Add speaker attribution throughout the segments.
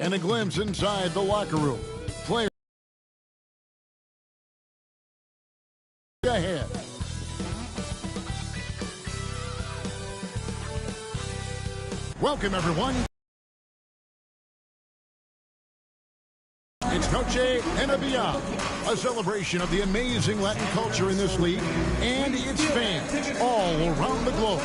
Speaker 1: And a glimpse inside the locker room. Players ahead. Welcome, everyone. It's Noche NBA, a celebration of the amazing Latin culture in this league and its fans all around the globe.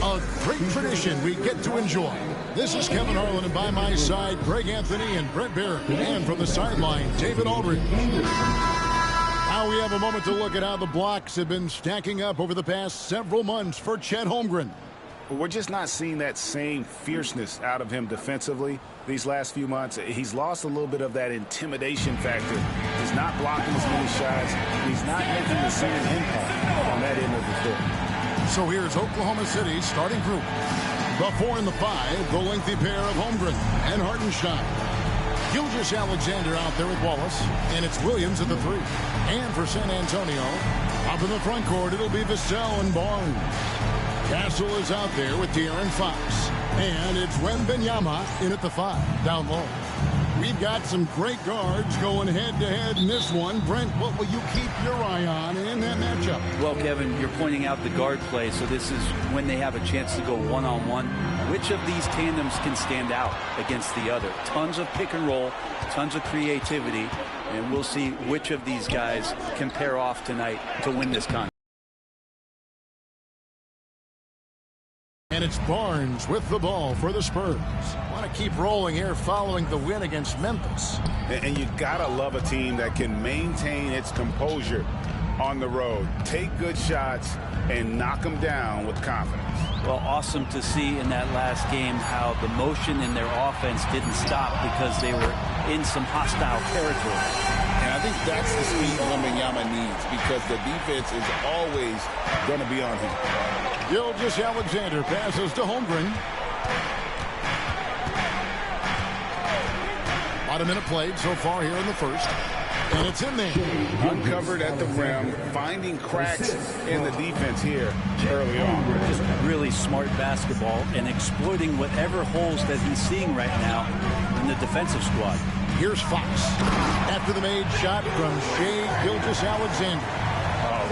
Speaker 1: A great tradition we get to enjoy. This is Kevin Harlan, and by my side, Greg Anthony and Brett Barrett. And from the sideline, David Aldridge. Now we have a moment to look at how the blocks have been stacking up over the past several months for Chet Holmgren.
Speaker 2: We're just not seeing that same fierceness out of him defensively these last few months. He's lost a little bit of that intimidation factor. He's not blocking as many shots. He's not making the same impact on that end of the floor.
Speaker 1: So here's Oklahoma City's starting group. The 4 and the 5, the lengthy pair of Holmgren and Hartenstein. Gilgeous-Alexander out there with Wallace, and it's Williams at the 3. And for San Antonio, up in the front court, it'll be Vassell and Barnes. Castle is out there with De'Aaron Fox. And it's Wembanyama in at the 5, down low. We've got some great guards going head-to-head in this one. Brent, what will you keep your eye on in that matchup?
Speaker 3: Well, Kevin, you're pointing out the guard play, so this is when they have a chance to go one-on-one. Which of these tandems can stand out against the other? Tons of pick and roll, tons of creativity, and we'll see which of these guys can pair off tonight to win this contest.
Speaker 1: And it's Barnes with the ball for the Spurs. Want to keep rolling here following the win against Memphis.
Speaker 2: And you gotta love a team that can maintain its composure on the road. Take good shots and knock them down with confidence.
Speaker 3: Well, awesome to see in that last game how the motion in their offense didn't stop because they were in some hostile territory.
Speaker 4: And I think that's the speed Wembanyama needs because the defense is always going to be on him.
Speaker 1: Gilgeous-Alexander passes to Holmgren. About a minute played so far here in the first. And it's in there.
Speaker 2: Uncovered at the rim, finding cracks in the defense here early on.
Speaker 3: Just really smart basketball and exploiting whatever holes that he's seeing right now in the defensive squad.
Speaker 1: Here's Fox. After the made shot from Shai Gilgeous-Alexander.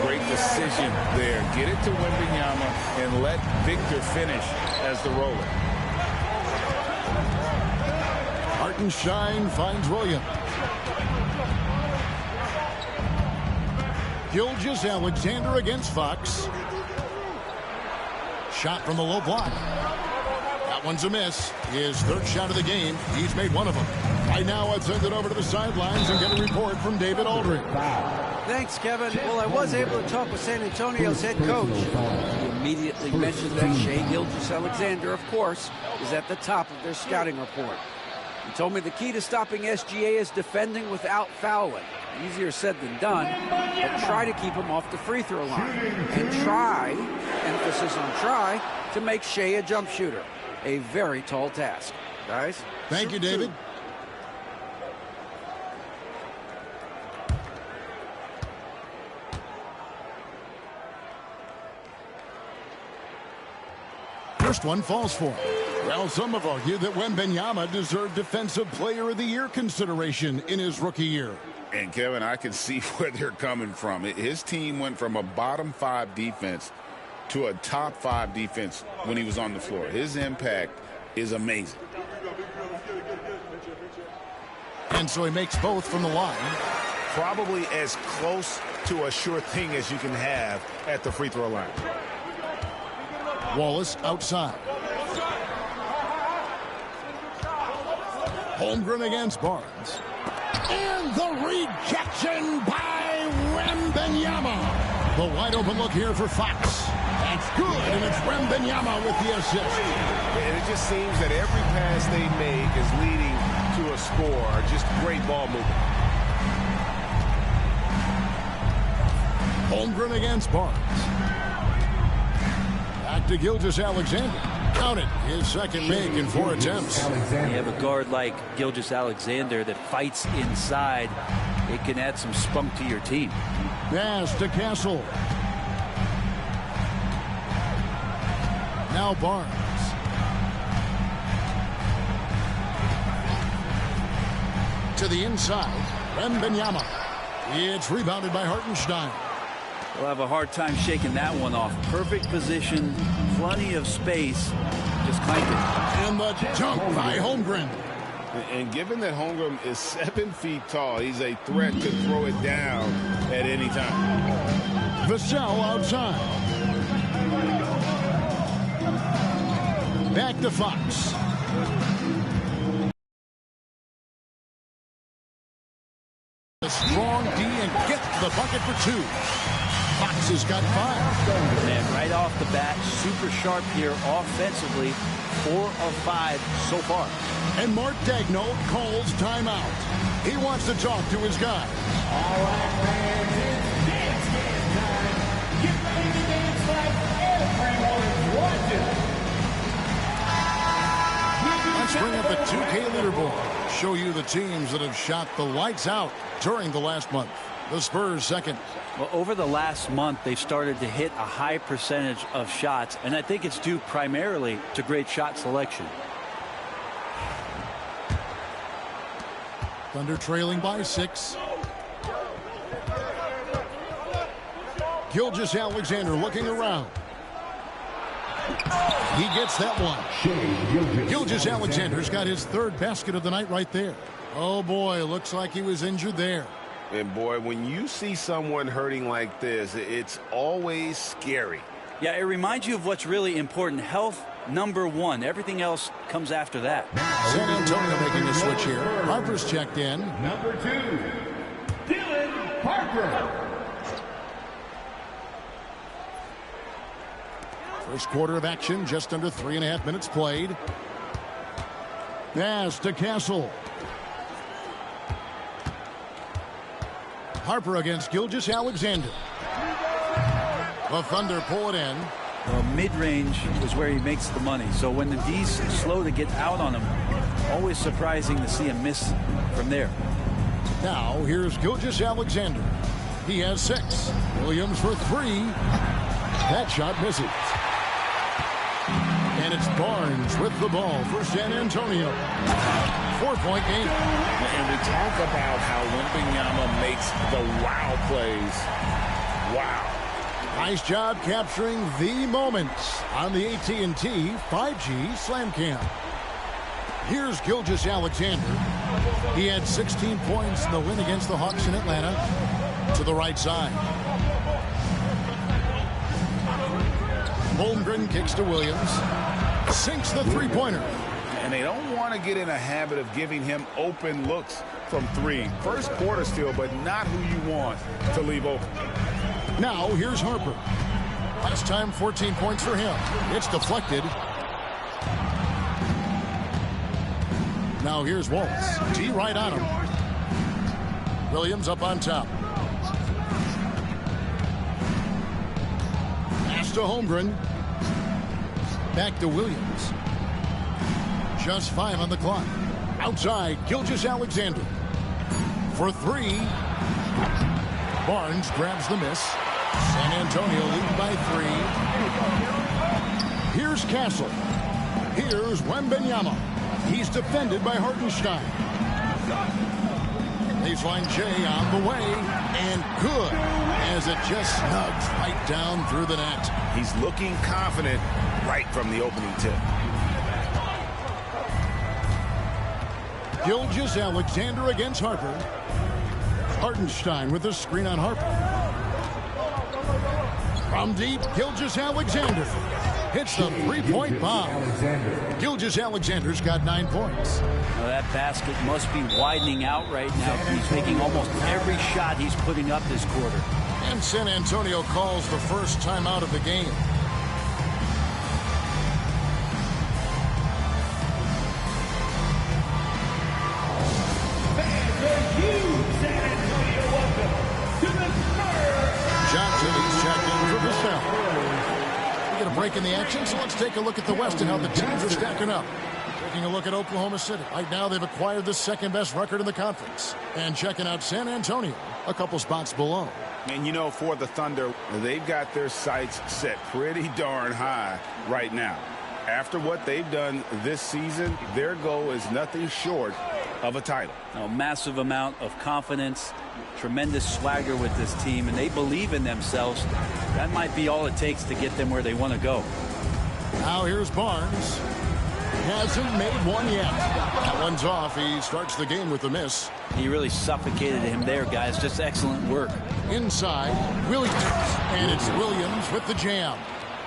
Speaker 4: Great decision there. Get it to Wembanyama and let Victor finish as the roller.
Speaker 1: Hartenstein finds Williams. Gilgeous-Alexander against Fox. Shot from the low block. That one's a miss. His third shot of the game. He's made one of them. Right now, I'd send it over to the sidelines and get a report from David Aldridge.
Speaker 5: Thanks, Kevin. Well, I was able to talk with San Antonio's head coach. He immediately mentioned that Shai Gilgeous-Alexander, of course, is at the top of their scouting report. He told me the key to stopping SGA is defending without fouling. Easier said than done, but try to keep him off the free throw line. And try, emphasis on try, to make Shai a jump shooter. A very tall task. Guys?
Speaker 1: Thank you, David. First one falls for him. Well, some have argued that Wembanyama deserved Defensive Player of the Year consideration in his rookie year.
Speaker 4: And, Kevin, I can see where they're coming from. His team went from a bottom 5 defense to a top 5 defense when he was on the floor. His impact is amazing.
Speaker 1: And so he makes both from the line.
Speaker 2: Probably as close to a sure thing as you can have at the free throw line.
Speaker 1: Wallace outside. Holmgren against Barnes. And the rejection by Wembanyama. The wide open look here for Fox. That's good, and it's Wembanyama with the assist.
Speaker 2: And it just seems that every pass they make is leading to a score. Just great ball movement.
Speaker 1: Holmgren against Barnes. Back to Gilgeous-Alexander. Count it. His second make in 4 attempts.
Speaker 3: You have a guard like Gilgeous-Alexander that fights inside. It can add some spunk to your team.
Speaker 1: Pass to Castle. Now Barnes. To the inside, Wembanyama. It's rebounded by Hartenstein.
Speaker 3: They'll have a hard time shaking that one off. Perfect position, plenty of space. Just clanked it.
Speaker 1: And the dunk by Holmgren.
Speaker 4: And given that Holmgren is 7 feet tall, he's a threat to throw it down at any time.
Speaker 1: Vassell outside. Back to Fox. A strong D and get the bucket for 2. Fox has got 5.
Speaker 3: Man, right off the bat, super sharp here offensively. 4 of 5 so far.
Speaker 1: And Mark Daigneault calls timeout. He wants to talk to his guy.
Speaker 6: All right, fans, it's dance time. Get ready to dance like everyone's watching.
Speaker 1: Let's bring up the 2K leaderboard. Show you the teams that have shot the lights out during the last month. The Spurs second.
Speaker 3: Well, over the last month, they've started to hit a high percentage of shots, and I think it's due primarily to great shot selection.
Speaker 1: Thunder trailing by 6. Gilgeous-Alexander looking around. He gets that one. Gilgeous-Alexander's got his 3rd basket of the night right there. Oh, boy, looks like he was injured there.
Speaker 2: And, boy, when you see someone hurting like this, it's always scary.
Speaker 3: Yeah, it reminds you of what's really important. Health, #1. Everything else comes after that.
Speaker 1: San Antonio making a switch here. Harper's checked in.
Speaker 6: Number 2, Dylan Harper.
Speaker 1: First quarter of action, just under 3.5 minutes played. Pass to Castle. Harper against Gilgeous-Alexander. The Thunder pull it in.
Speaker 3: Well, mid-range is where he makes the money. So when the D's slow to get out on him, always surprising to see him miss from there.
Speaker 1: Now here's Gilgeous-Alexander. He has 6. Williams for 3. That shot misses. And it's Barnes with the ball for San Antonio. 4-point game.
Speaker 4: And we talk about how Wembanyama makes the wow plays. Wow.
Speaker 1: Nice job capturing the moments on the AT&T 5G Slam Cam. Here's Gilgeous-Alexander. He had 16 points in the win against the Hawks in Atlanta. To the right side. Holmgren kicks to Williams. Sinks the three-pointer.
Speaker 2: And they don't want to get in a habit of giving him open looks from 3. First quarter still, but not who you want to leave open.
Speaker 1: Now here's Harper. Last time 14 points for him. It's deflected. Now here's Waltz. D right on him. Williams up on top. Pass to Holmgren. Back to Williams. Just 5 on the clock. Outside, Gilgeous-Alexander. For 3. Barnes grabs the miss. San Antonio lead by 3. Here's Castle. Here's Wembanyama. He's defended by Hartenstein. Baseline J on the way. And good, as it just snugs right down through the net.
Speaker 2: He's looking confident right from the opening tip.
Speaker 1: Gilgeous-Alexander against Harper. Hartenstein with the screen on Harper. From deep, Gilgeous-Alexander hits the three-point bomb. Gilgeous-Alexander's got 9 points.
Speaker 3: Now that basket must be widening out right now. He's making almost every shot he's putting up this quarter.
Speaker 1: And San Antonio calls the first timeout of the game. Johnson is checked in for Vassell. We get a break in the action, so let's take a look at the West and how the teams are stacking up. Taking a look at Oklahoma City. Right now, they've acquired the second-best record in the conference. And checking out San Antonio, a couple spots below.
Speaker 2: And, you know, for the Thunder, they've got their sights set pretty darn high right now. After what they've done this season, their goal is nothing short of a title.
Speaker 3: A massive amount of confidence, tremendous swagger with this team, and they believe in themselves. That might be all it takes to get them where they want to go.
Speaker 1: Now here's Barnes. Hasn't made one yet. That one's off. He starts the game with a miss.
Speaker 3: He really suffocated him there, guys. Just excellent work.
Speaker 1: Inside, Williams. And it's Williams with the jam.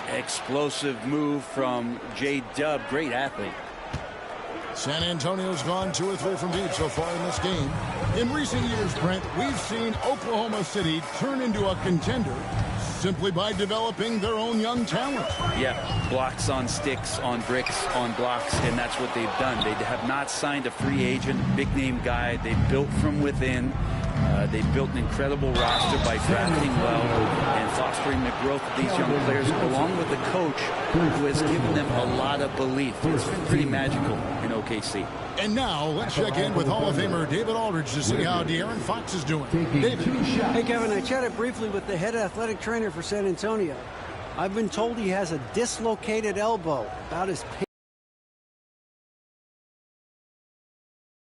Speaker 3: Explosive move from J-Dub. Great athlete.
Speaker 1: San Antonio's gone 2 or 3 from deep so far in this game. In recent years, Brent, we've seen Oklahoma City turn into a contender simply by developing their own young talent.
Speaker 3: Yeah, blocks on sticks, on bricks, on blocks, and that's what they've done. They have not signed a free agent, big-name guy. They built from within. They built an incredible roster by drafting well and fostering the growth of these young players, along with the coach who has given them a lot of belief. It's been pretty magical in OKC.
Speaker 1: And now let's check in with Hall of Famer David Aldridge to see how De'Aaron Fox is doing. David.
Speaker 5: Hey, Kevin, I chatted briefly with the head athletic trainer for San Antonio. I've been told he has a dislocated elbow, about his pace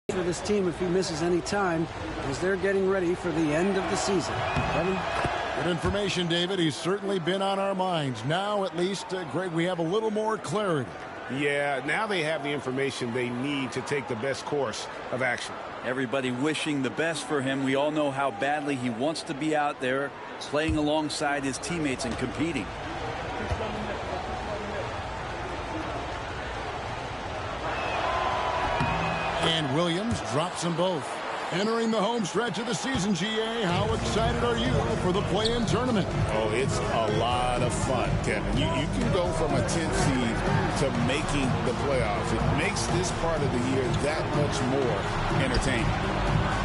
Speaker 5: for this team if he misses any time, as they're getting ready for the end of the season. Kevin?
Speaker 1: Good information, David. He's certainly been on our minds. Now, at least, Greg, we have a little more clarity.
Speaker 2: Yeah, now they have the information they need to take the best course of action.
Speaker 3: Everybody wishing the best for him. We all know how badly he wants to be out there playing alongside his teammates and competing.
Speaker 1: And Williams drops them both. Entering the home stretch of the season, GA, how excited are you for the play-in tournament?
Speaker 4: Oh, it's a lot of fun, Kevin. You can go from a 10th seed to making the playoffs. It makes this part of the year that much more entertaining.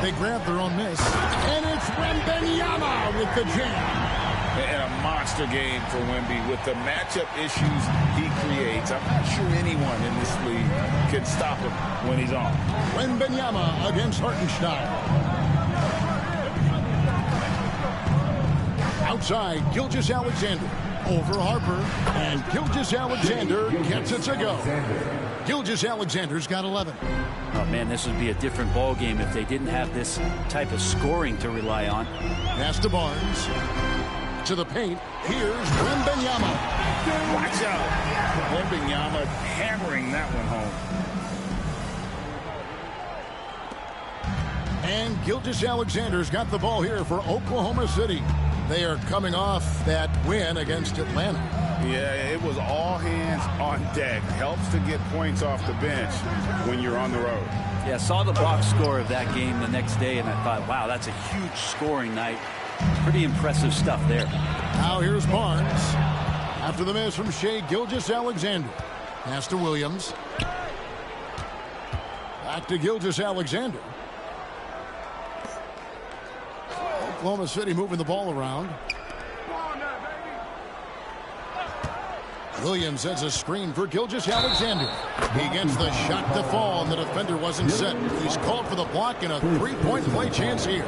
Speaker 1: They grab their own miss. And it's Wembanyama with the jam.
Speaker 4: And a monster game for Wemby with the matchup issues he creates. I'm not sure anyone in this league can stop him when he's on.
Speaker 1: Wembanyama against Hartenstein. Outside, Gilgeous-Alexander. Over Harper. And Gilgeous-Alexander gets it to go. Gilgeous-Alexander's got 11.
Speaker 3: Oh, man, this would be a different ball game if they didn't have this type of scoring to rely on.
Speaker 1: Pass to Barnes. To the paint. Here's Wembanyama.
Speaker 4: Watch out. Wembanyama hammering that one home.
Speaker 1: And Gilgeous-Alexander's got the ball here for Oklahoma City. They are coming off that win against Atlanta.
Speaker 2: Yeah, it was all hands on deck. Helps to get points off the bench when you're on the road.
Speaker 3: Yeah, saw the box score of that game the next day, and I thought, wow, that's a huge scoring night. Pretty impressive stuff there.
Speaker 1: Now here's Barnes. After the miss from Shai Gilgeous-Alexander. Pass to Williams. Back to Gilgeous-Alexander. Oklahoma City moving the ball around. Williams sets a screen for Gilgeous-Alexander. He gets the shot to fall, and the defender wasn't set. He's called for the block and a three-point play chance here.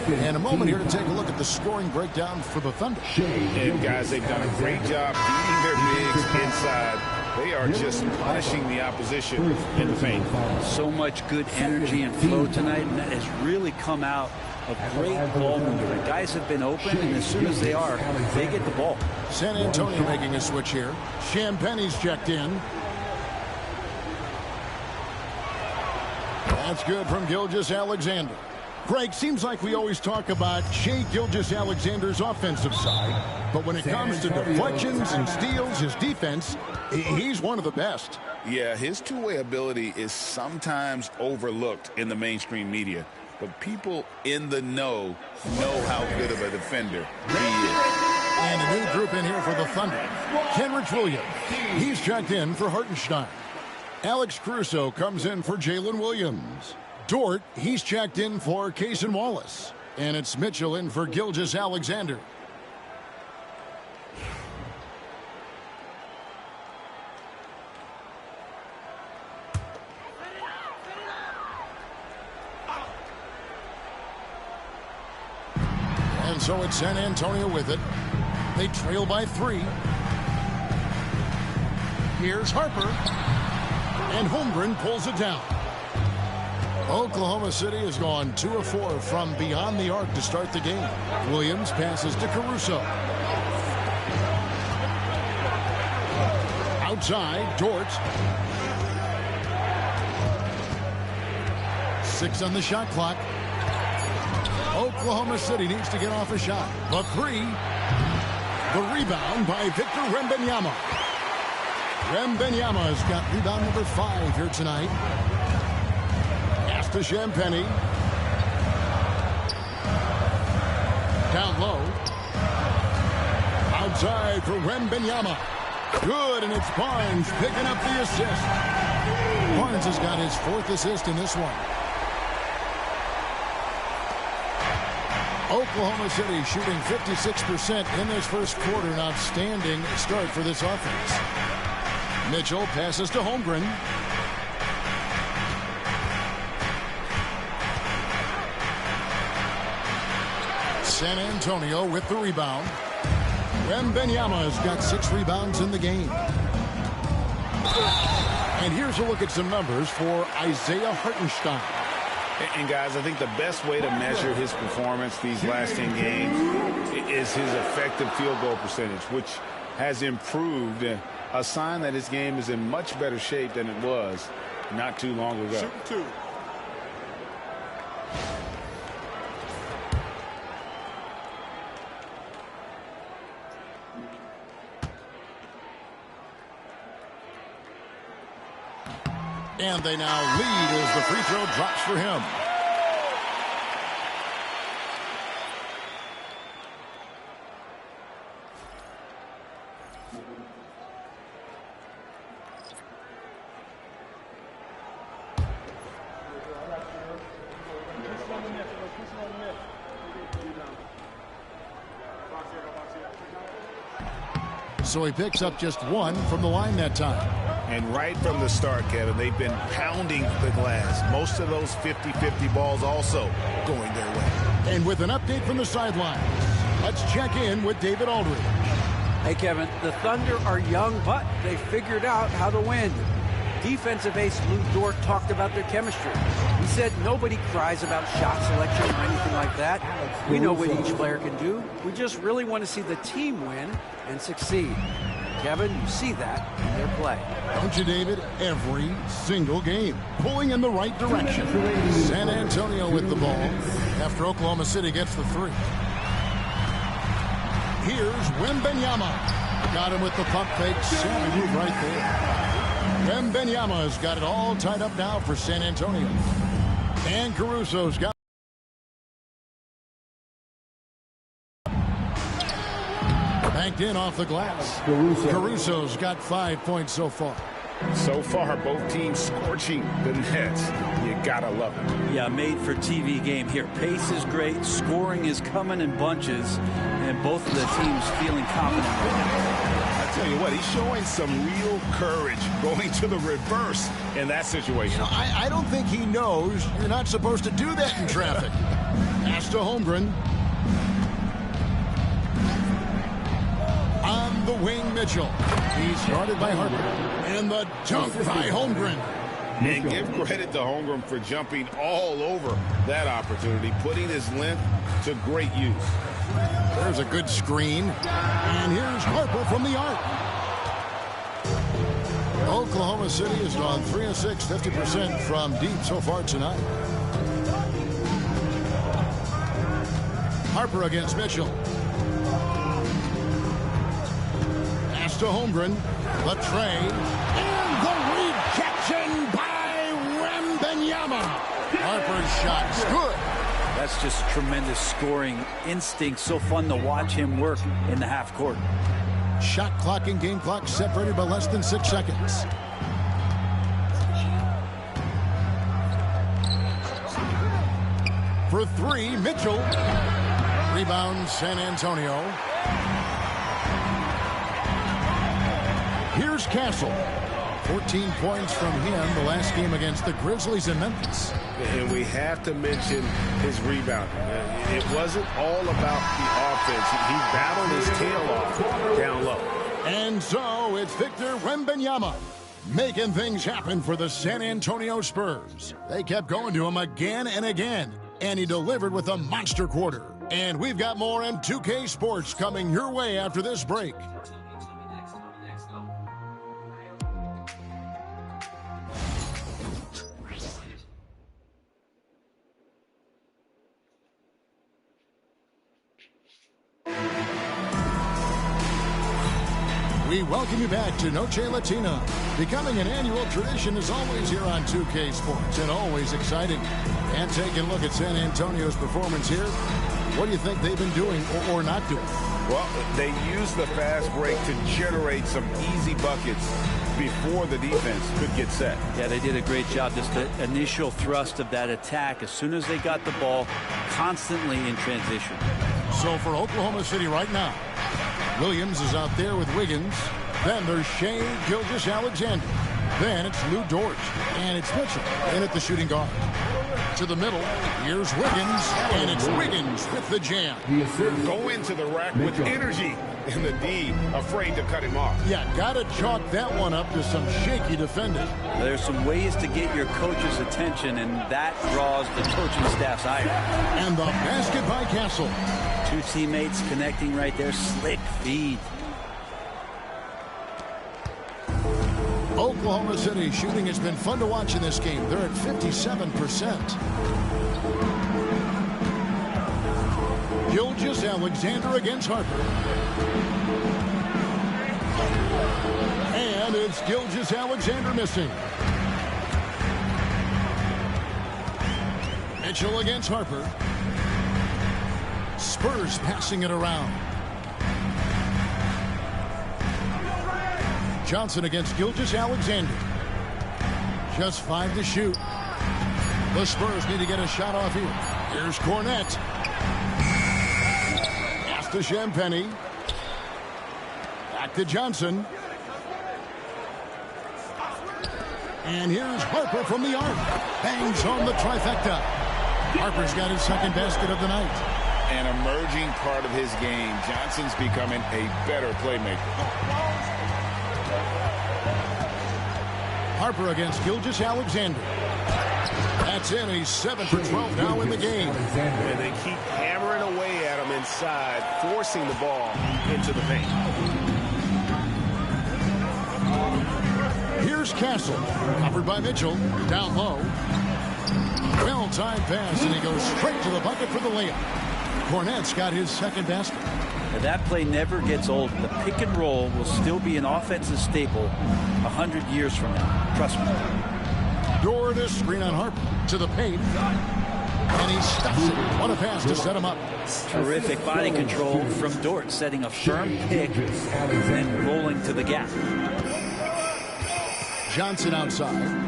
Speaker 1: And a moment here to take a look at the scoring breakdown for the Thunder.
Speaker 2: And guys, they've done a great job beating their bigs inside. They are just punishing the opposition in the paint.
Speaker 3: So much good energy and flow tonight, and that has really come out of great ball movement. Guys have been open, and as soon as they are, they get the ball.
Speaker 1: San Antonio making a switch here. Champagne's checked in. That's good from Gilgeous-Alexander. Greg, seems like we always talk about Shai Gilgeous-Alexander's offensive side, but when it comes to deflections and steals, his defense, he's one of the best.
Speaker 4: Yeah, his two-way ability is sometimes overlooked in the mainstream media, but people in the know how good of a defender he is.
Speaker 1: And a new group in here for the Thunder. Kenrich Williams, he's checked in for Hartenstein. Alex Caruso comes in for Jalen Williams. Dort, he's checked in for Cason Wallace. And it's Mitchell in for Gilgeous-Alexander. And so it's San Antonio with it. They trail by 3. Here's Harper. And Holmgren pulls it down. Oklahoma City has gone 2 of 4 from beyond the arc to start the game. Williams passes to Caruso. Outside, Dort. 6 on the shot clock. Oklahoma City needs to get off a shot. The 3. The rebound by Victor Wembanyama. Wembanyama's got rebound number 5 here tonight. Pass to Champagny. Down low. Outside for Wembanyama. Good, and it's Barnes picking up the assist. Barnes has got his 4th assist in this one. Oklahoma City shooting 56% in this first quarter. An outstanding start for this offense. Mitchell passes to Holmgren. San Antonio with the rebound. Wembanyama has got 6 rebounds in the game. And here's a look at some numbers for Isaiah Hartenstein.
Speaker 2: And guys, I think the best way to measure his performance these last 10 games is his effective field goal percentage, which has improved, a sign that his game is in much better shape than it was not too long ago.
Speaker 4: Shoot 2.
Speaker 1: And they now lead as the free throw drops for him. So he picks up just 1 from the line that time.
Speaker 2: And right from the start, Kevin, they've been pounding the glass. Most of those 50-50 balls also going their way.
Speaker 1: And with an update from the sideline, let's check in with David Aldridge.
Speaker 5: Hey, Kevin, the Thunder are young, but they figured out how to win. Defensive ace Lou Dort talked about their chemistry. He said nobody cries about shot selection or anything like that. We know what each player can do. We just really want to see the team win and succeed. Kevin, you see that in their play.
Speaker 1: Don't you, David? Every single game. Pulling in the right direction. San Antonio with the ball after Oklahoma City gets the 3. Here's Wembanyama. Got him with the pump fake. Savvy move right there. Wembanyama's got it all tied up now for San Antonio. And Caruso's got banked in off the glass. Caruso's got 5 points so far.
Speaker 2: So far, both teams scorching the Nets. You gotta love it.
Speaker 3: Yeah, made for TV game here. Pace is great. Scoring is coming in bunches. And both of the teams feeling confident right now.
Speaker 2: I tell you what, he's showing some real courage going to the reverse in that situation.
Speaker 1: You know, I don't think he knows you're not supposed to do that in traffic. Pass to Holmgren. On the wing, Mitchell. He's guarded by Harper. And the dunk by Holmgren.
Speaker 2: And give credit to Holmgren for jumping all over that opportunity, putting his length to great use.
Speaker 1: There's a good screen. And here's Harper from the arc. Oklahoma City has gone 3 of 6, 50% from deep so far tonight. Harper against Mitchell. Pass to Holmgren. The tray. And the rejection by Wembanyama. Harper's shot is good.
Speaker 3: That's just tremendous scoring instinct. So fun to watch him work in the half court.
Speaker 1: Shot clock and game clock separated by less than 6 seconds. For 3, Mitchell. Rebound, San Antonio. Here's Castle. 14 points from him the last game against the Grizzlies in Memphis.
Speaker 2: And we have to mention his rebounding. It wasn't all about the offense. He battled his tail off down low.
Speaker 1: And so it's Victor Wembanyama. making things happen for the San Antonio Spurs. They kept going to him again and again, and he delivered with a monster quarter. And we've got more M2K Sports coming your way after this break. We welcome you back to Noche Latina. Becoming an annual tradition is always here on 2K Sports and always exciting. And taking a look at San Antonio's performance here, what do you think they've been doing or not doing?
Speaker 2: Well, they used the fast break to generate some easy buckets before the defense could get set.
Speaker 3: Yeah, they did a great job. Just the initial thrust of that attack, as soon as they got the ball, constantly in transition.
Speaker 1: So for Oklahoma City right now, Williams is out there with Wiggins. Then there's Shai Gilgeous-Alexander. Then it's Lou Dort. And it's Mitchell in at the shooting guard. To the middle, here's Wiggins. And it's Wiggins with the jam.
Speaker 2: Go into the rack with energy. And the D afraid to cut him off.
Speaker 1: Yeah, got to chalk that one up to some shaky defending.
Speaker 3: There's some ways to get your coach's attention, and that draws the coaching staff's ire.
Speaker 1: And the basket by Castle.
Speaker 3: Two teammates connecting right there. Slick feed.
Speaker 1: Oklahoma City shooting has been fun to watch in this game. They're at 57%. Gilgeous-Alexander against Harper. And it's Gilgeous-Alexander missing. Mitchell against Harper. Spurs passing it around. Johnson against Gilgeous-Alexander. Just 5 to shoot. The Spurs need to get a shot off here. Here's Cornette. Pass to Champagny. Back to Johnson. And here's Harper from the arc. Bangs home the trifecta. Harper's got his second basket of the night.
Speaker 4: An emerging part of his game. Johnson's becoming a better playmaker.
Speaker 1: Harper against Gilgeous-Alexander. That's in. He's 7 for 12 now in the game.
Speaker 2: And they keep hammering away at him inside, forcing the ball into the paint.
Speaker 1: Here's Castle. Covered by Mitchell. Down low. Well-timed pass, and he goes straight to the bucket for the layup. Cornette's got his second basket.
Speaker 3: Now that play never gets old. The pick and roll will still be an offensive staple 100 years from now. Trust me.
Speaker 1: Dort is screen on Harper to the paint. And he stuffs it. What a pass to set him up.
Speaker 3: Terrific body control from Dort, setting a firm pick and rolling to the gap.
Speaker 1: Johnson outside.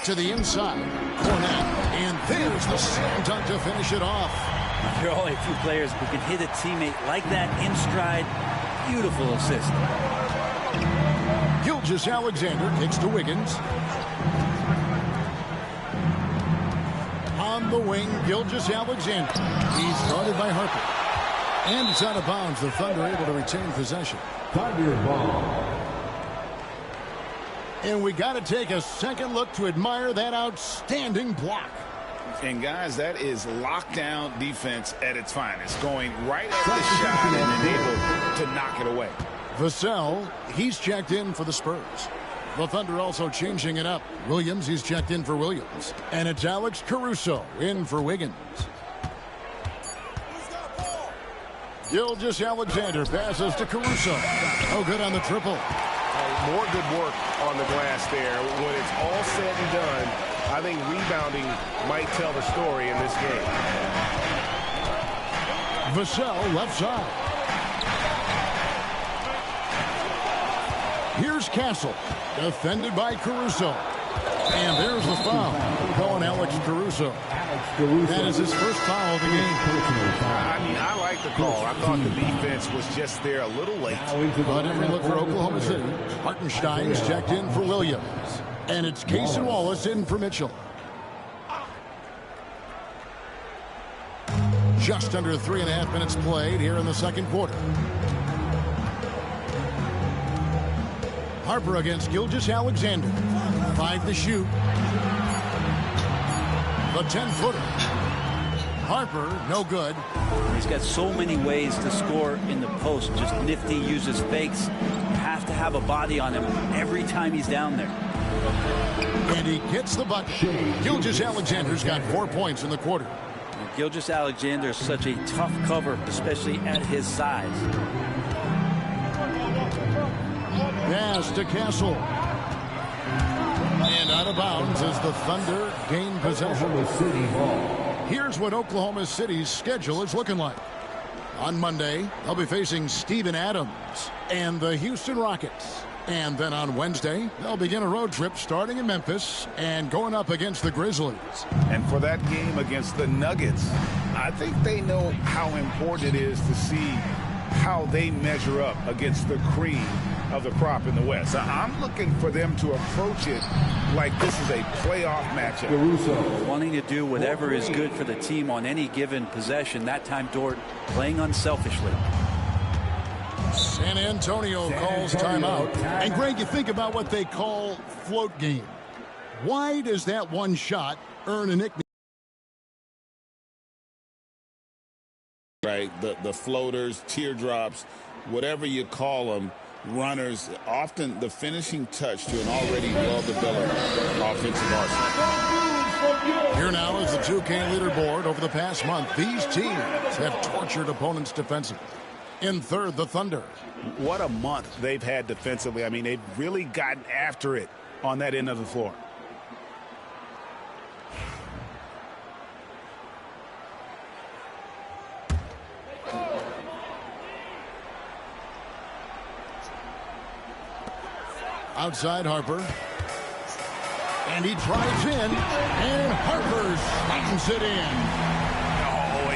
Speaker 1: To the inside. Cornette. And there's the slam dunk to finish it off.
Speaker 3: There are only a few players who can hit a teammate like that in stride. Beautiful assist.
Speaker 1: Gilgeous-Alexander kicks to Wiggins. On the wing, Gilgeous-Alexander. He's guarded by Harper. And it's out of bounds. The Thunder able to retain possession.
Speaker 6: Thunder ball.
Speaker 1: And we got to take a second look to admire that outstanding block.
Speaker 4: And, guys, that is lockdown defense at its finest. Going right at the shot and then able to knock it away.
Speaker 1: Vassell, he's checked in for the Spurs. The Thunder also changing it up. Williams, he's checked in for Williams. And it's Alex Caruso in for Wiggins. Gilgeous-Alexander passes to Caruso. Oh, good on the triple.
Speaker 2: More good work on the glass there. When it's all said and done, I think rebounding might tell the story in this game.
Speaker 1: Vassell left side. Here's Castle, defended by Caruso. And there's the foul. Going Alex Caruso. That is his first foul of the game.
Speaker 2: I mean, I like the call. I thought the defense was just there a little late.
Speaker 1: But every look for Oklahoma City. Hartenstein's checked in for Williams. And it's Cason Wallace in for Mitchell. Just under 3.5 minutes played here in the second quarter. Harper against Gilgeous-Alexander. 5 to shoot. The 10-footer. Harper, no good.
Speaker 3: He's got so many ways to score in the post. Just nifty, uses fakes. You have to have a body on him every time he's down there.
Speaker 1: And he gets the bucket. Gilgeous-Alexander's got 4 points in the quarter.
Speaker 3: Gilgeous-Alexander is such a tough cover, especially at his size.
Speaker 1: Pass to Castle. And out of bounds as the Thunder gain possession. Here's what Oklahoma City's schedule is looking like. On Monday, they'll be facing Steven Adams and the Houston Rockets. And then on Wednesday, they'll begin a road trip starting in Memphis and going up against the Grizzlies.
Speaker 2: And for that game against the Nuggets, I think they know how important it is to see how they measure up against the cream of the crop in the West. I'm looking for them to approach it like this is a playoff matchup.
Speaker 3: Wanting to do whatever is good for the team on any given possession. That time, Dort playing unselfishly.
Speaker 1: San Antonio calls timeout. And Greg, you think about what they call float game. Why does that one shot earn a nickname?
Speaker 4: Right, the floaters, teardrops, whatever you call them, runners, often the finishing touch to an already well-developed offensive arsenal.
Speaker 1: Here now is the 2K leaderboard. Over the past month, these teams have tortured opponents defensively. In third, the Thunder.
Speaker 2: What a month they've had defensively. I mean, they've really gotten after it on that end of the floor.
Speaker 1: Outside Harper. And he drives in. And Harper slams it in.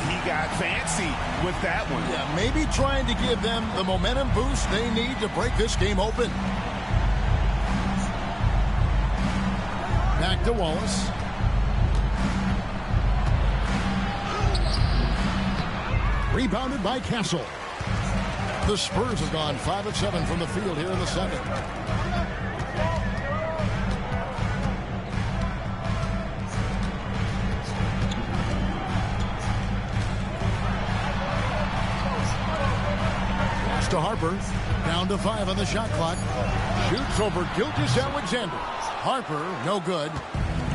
Speaker 2: He got fancy with that one.
Speaker 1: Yeah, maybe trying to give them the momentum boost they need to break this game open. Back to Wallace. Rebounded by Castle. The Spurs have gone 5 of 7 from the field here in the second. To Harper, down to 5 on the shot clock. Shoots over Gilgeous-Alexander. Harper, no good.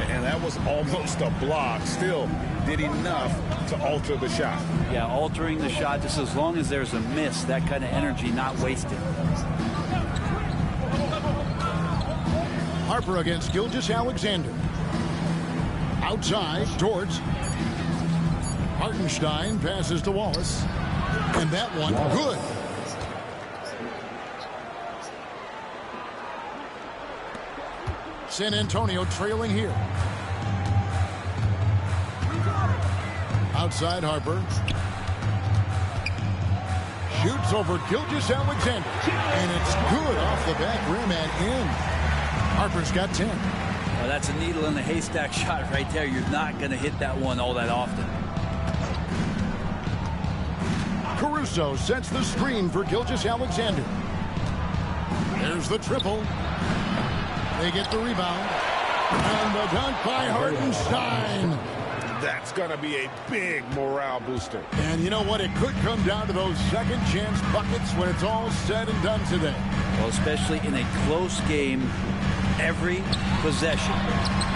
Speaker 2: And that was almost a block. Still did enough to alter the shot.
Speaker 3: Yeah, altering the shot just as long as there's a miss. That kind of energy not wasted.
Speaker 1: Harper against Gilgeous-Alexander. Outside, Dort. Hartenstein passes to Wallace. And that one, good. San Antonio trailing here. Outside Harper. Shoots over Gilgeous-Alexander. And it's good off the back rim and in. Harper's got 10.
Speaker 3: Well, that's a needle in the haystack shot right there. You're not going to hit that one all that often.
Speaker 1: Caruso sets the screen for Gilgeous-Alexander. There's the triple. They get the rebound. And the dunk by Hartenstein.
Speaker 2: That's going to be a big morale booster.
Speaker 1: And you know what? It could come down to those second chance buckets when it's all said and done today.
Speaker 3: Well, especially in a close game, every possession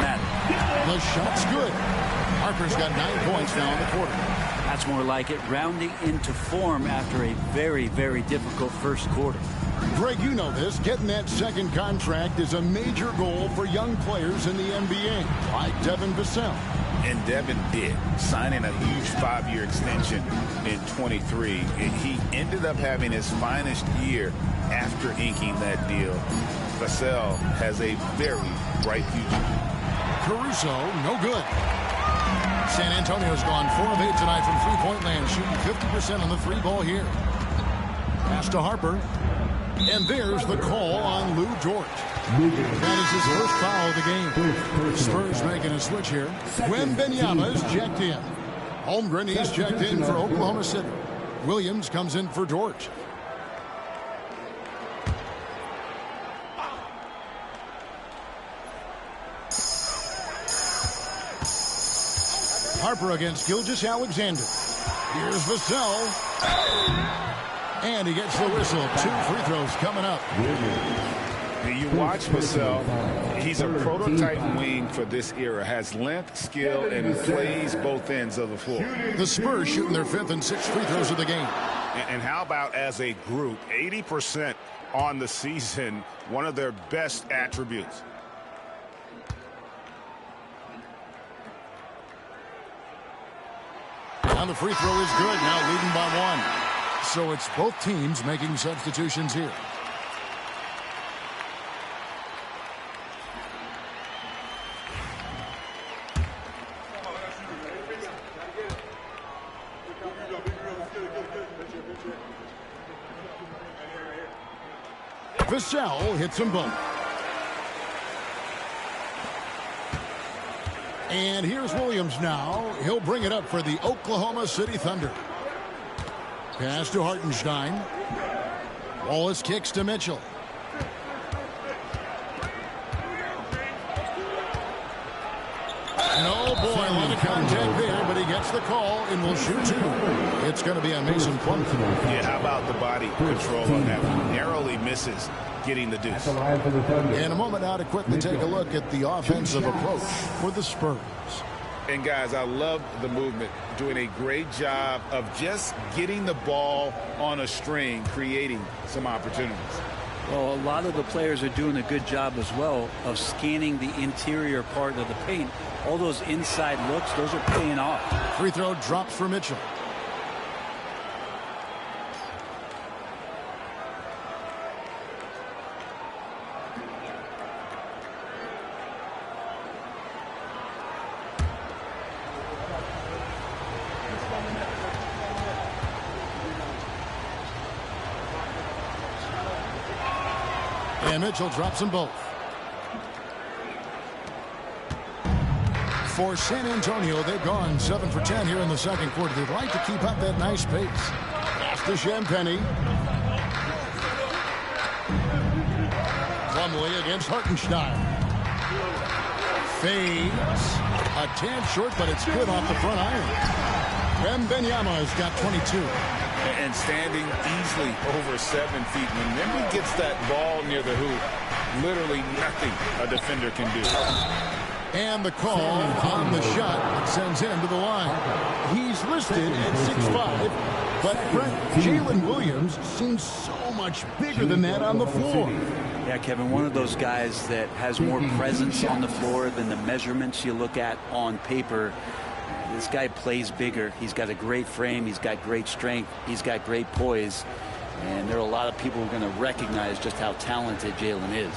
Speaker 3: matters.
Speaker 1: The shot's good. Harper's got 9 points now in the quarter.
Speaker 3: That's more like it, rounding into form after a very, very difficult first quarter.
Speaker 1: Greg, you know this. Getting that second contract is a major goal for young players in the NBA, like Devin Vassell.
Speaker 2: And Devin did, signing a huge 5-year extension in 23. He ended up having his finest year after inking that deal. Vassell has a very bright future.
Speaker 1: Caruso, no good. San Antonio's gone 4 of 8 tonight from three-point land, shooting 50% on the 3-ball here. Pass to Harper. And there's the call on Lou Dort. That is his first foul of the game. Spurs making a switch here. Wembanyama is checked in. Holmgren, he's checked in for Oklahoma City. Williams comes in for Dort. Harper against Gilgeous-Alexander. Here's Vassell. And he gets the whistle. 2 free throws coming up.
Speaker 2: You watch Vassell. He's a prototype wing for this era. Has length, skill, and plays both ends of the floor.
Speaker 1: The Spurs shooting their 5th and 6th free throws of the game.
Speaker 2: And how about as a group? 80% on the season. One of their best attributes.
Speaker 1: And the free throw is good. Now leading by 1. So it's both teams making substitutions here. Vassell hits them both. And here's Williams now. He'll bring it up for the Oklahoma City Thunder. Pass to Hartenstein. Wallace kicks to Mitchell. No, boy, a lot of contact there, but he gets the call and will shoot 2. It's going to be on Mason Plumlee.
Speaker 2: Yeah, how about the body control on that one? Narrowly misses getting the deuce.
Speaker 1: In a moment now to quickly take a look at the offensive approach for the Spurs.
Speaker 2: And guys, I love the movement, doing a great job of just getting the ball on a string, creating some opportunities.
Speaker 3: Well, a lot of the players are doing a good job as well of scanning the interior part of the paint. All those inside looks, those are paying off.
Speaker 1: Free throw drops for Mitchell. And Mitchell drops them both. For San Antonio, they've gone 7 for 10 here in the second quarter. They'd like to keep up that nice pace. Pass to Champagnie. Plumlee against Hartenstein. Fades. A tad short, but it's good off the front iron. Wembanyama's got 22.
Speaker 2: And standing easily over 7 feet. Whenever he gets that ball near the hoop, literally nothing a defender can do.
Speaker 1: And the call on the shot sends him to the line. He's listed at 6'5", but Jalen Williams seems so much bigger than that on the floor.
Speaker 3: Yeah, Kevin, one of those guys that has more presence on the floor than the measurements you look at on paper. This guy plays bigger. He's got a great frame. He's got great strength. He's got great poise. And there are a lot of people who are going to recognize just how talented Jalen is.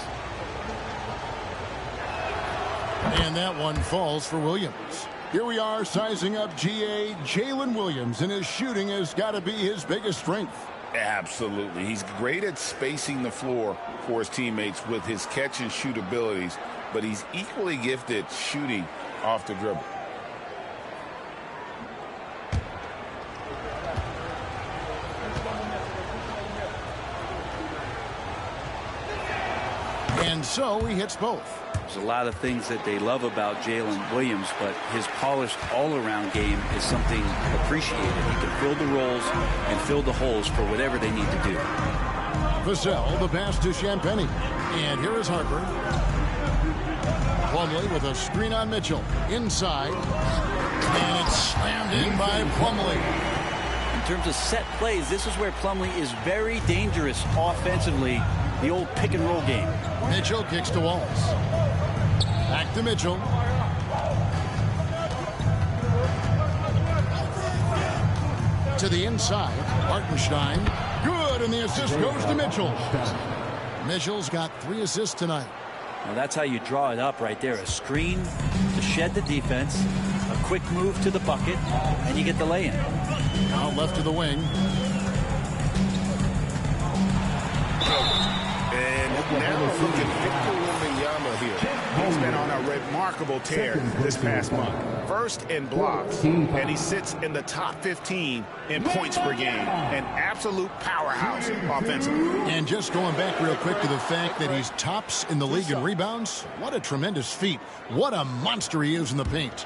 Speaker 1: And that one falls for Williams. Here we are sizing up GA Jalen Williams, and his shooting has got to be his biggest strength.
Speaker 2: Absolutely. He's great at spacing the floor for his teammates with his catch and shoot abilities, but he's equally gifted shooting off the dribble.
Speaker 1: And so he hits both.
Speaker 3: There's a lot of things that they love about Jalen Williams, but his polished all-around game is something appreciated. He can fill the roles and fill the holes for whatever they need to do.
Speaker 1: Vassell, the pass to Champagnie. And here is Harper. Plumlee with a screen on Mitchell. Inside. And it's slammed in by Plumlee.
Speaker 3: In terms of set plays, this is where Plumlee is very dangerous offensively. The old pick-and-roll game.
Speaker 1: Mitchell kicks to Wallace. Back to Mitchell. To the inside. Hartenstein. Good, and the assist goes to Mitchell. Mitchell's got 3 assists tonight.
Speaker 3: Well, that's how you draw it up right there. A screen to shed the defense, a quick move to the bucket, and you get the lay-in.
Speaker 1: Now left to the wing.
Speaker 2: And now look at Victor Wembanyama here. He's been on a remarkable tear this past month. First in blocks, and he sits in the top 15 in points per game. An absolute powerhouse offensively.
Speaker 1: And just going back real quick to the fact that he's tops in the league in rebounds. What a tremendous feat. What a monster he is in the paint.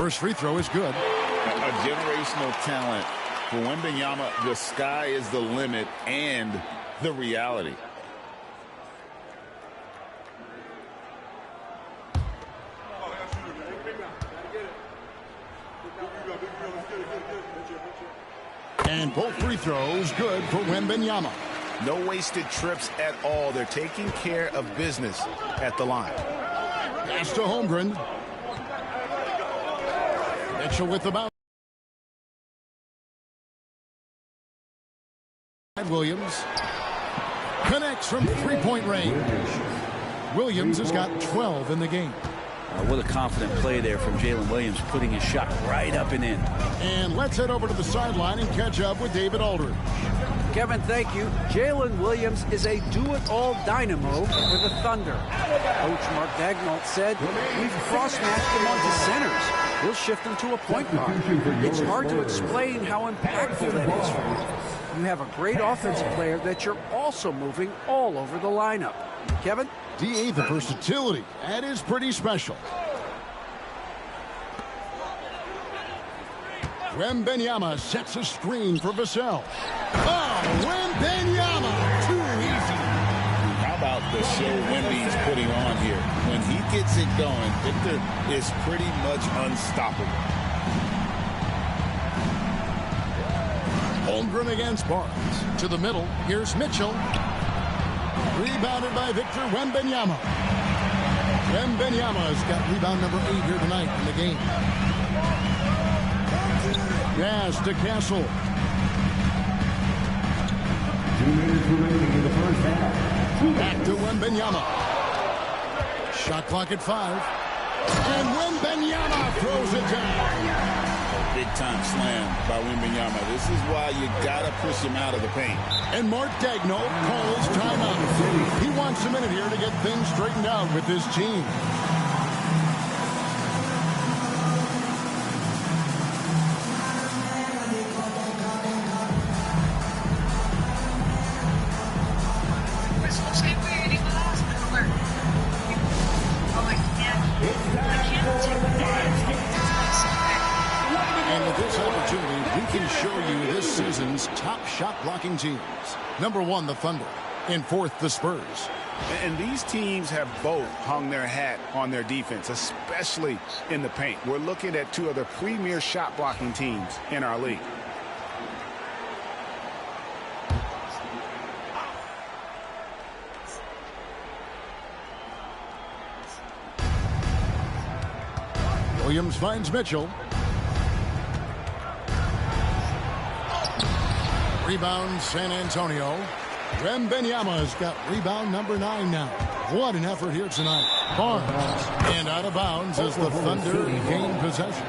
Speaker 1: First free throw is good.
Speaker 4: A generational talent. For Wembanyama, the sky is the limit and the reality.
Speaker 1: And both free throws good for Wembanyama.
Speaker 2: No wasted trips at all. They're taking care of business at the line.
Speaker 1: Pass to Holmgren. Mitchell with the bounce. Williams connects from three-point range. Williams has got 12 in the game.
Speaker 3: What a confident play there from Jalen Williams, putting his shot right up and in.
Speaker 1: And let's head over to the sideline and catch up with David Aldridge.
Speaker 5: Kevin, thank you. Jalen Williams is a do-it-all dynamo for the Thunder. Coach Mark Daigneault said, we've cross-matched him onto centers. We'll shift him to a point guard. It's hard to explain how impactful that is for you. You have a great offensive player that you're also moving all over the lineup. Kevin?
Speaker 1: DA, the versatility. That is pretty special. Wembanyama sets a screen for Vassell. Oh, Wembanyama! Too easy.
Speaker 4: How about the show Wemby's putting on here? When he gets it going, Victor is pretty much unstoppable.
Speaker 1: Holmgren against Barnes. To the middle. Here's Mitchell. Rebounded by Victor Wembanyama. Wembanyama's got rebound number 8 here tonight in the game. Pass to Castle.
Speaker 6: 2 minutes remaining in the first half.
Speaker 1: Back to Wembanyama. Shot clock at 5. And Wembanyama throws it down.
Speaker 4: Big-time slam by Wembanyama. This is why you got to push him out of the paint.
Speaker 1: And Mark Daigneault calls timeout. He wants a minute here to get things straightened out with his team. Top shot blocking teams. Number 1, the Thunder. In 4th, the Spurs.
Speaker 2: And these teams have both hung their hat on their defense, especially in the paint. We're looking at 2 of the premier shot blocking teams in our league.
Speaker 1: Williams finds Mitchell. Rebound, San Antonio. Wembanyama's got rebound number 9 now. What an effort here tonight. Barnes. And out of bounds as the Thunder gain possession.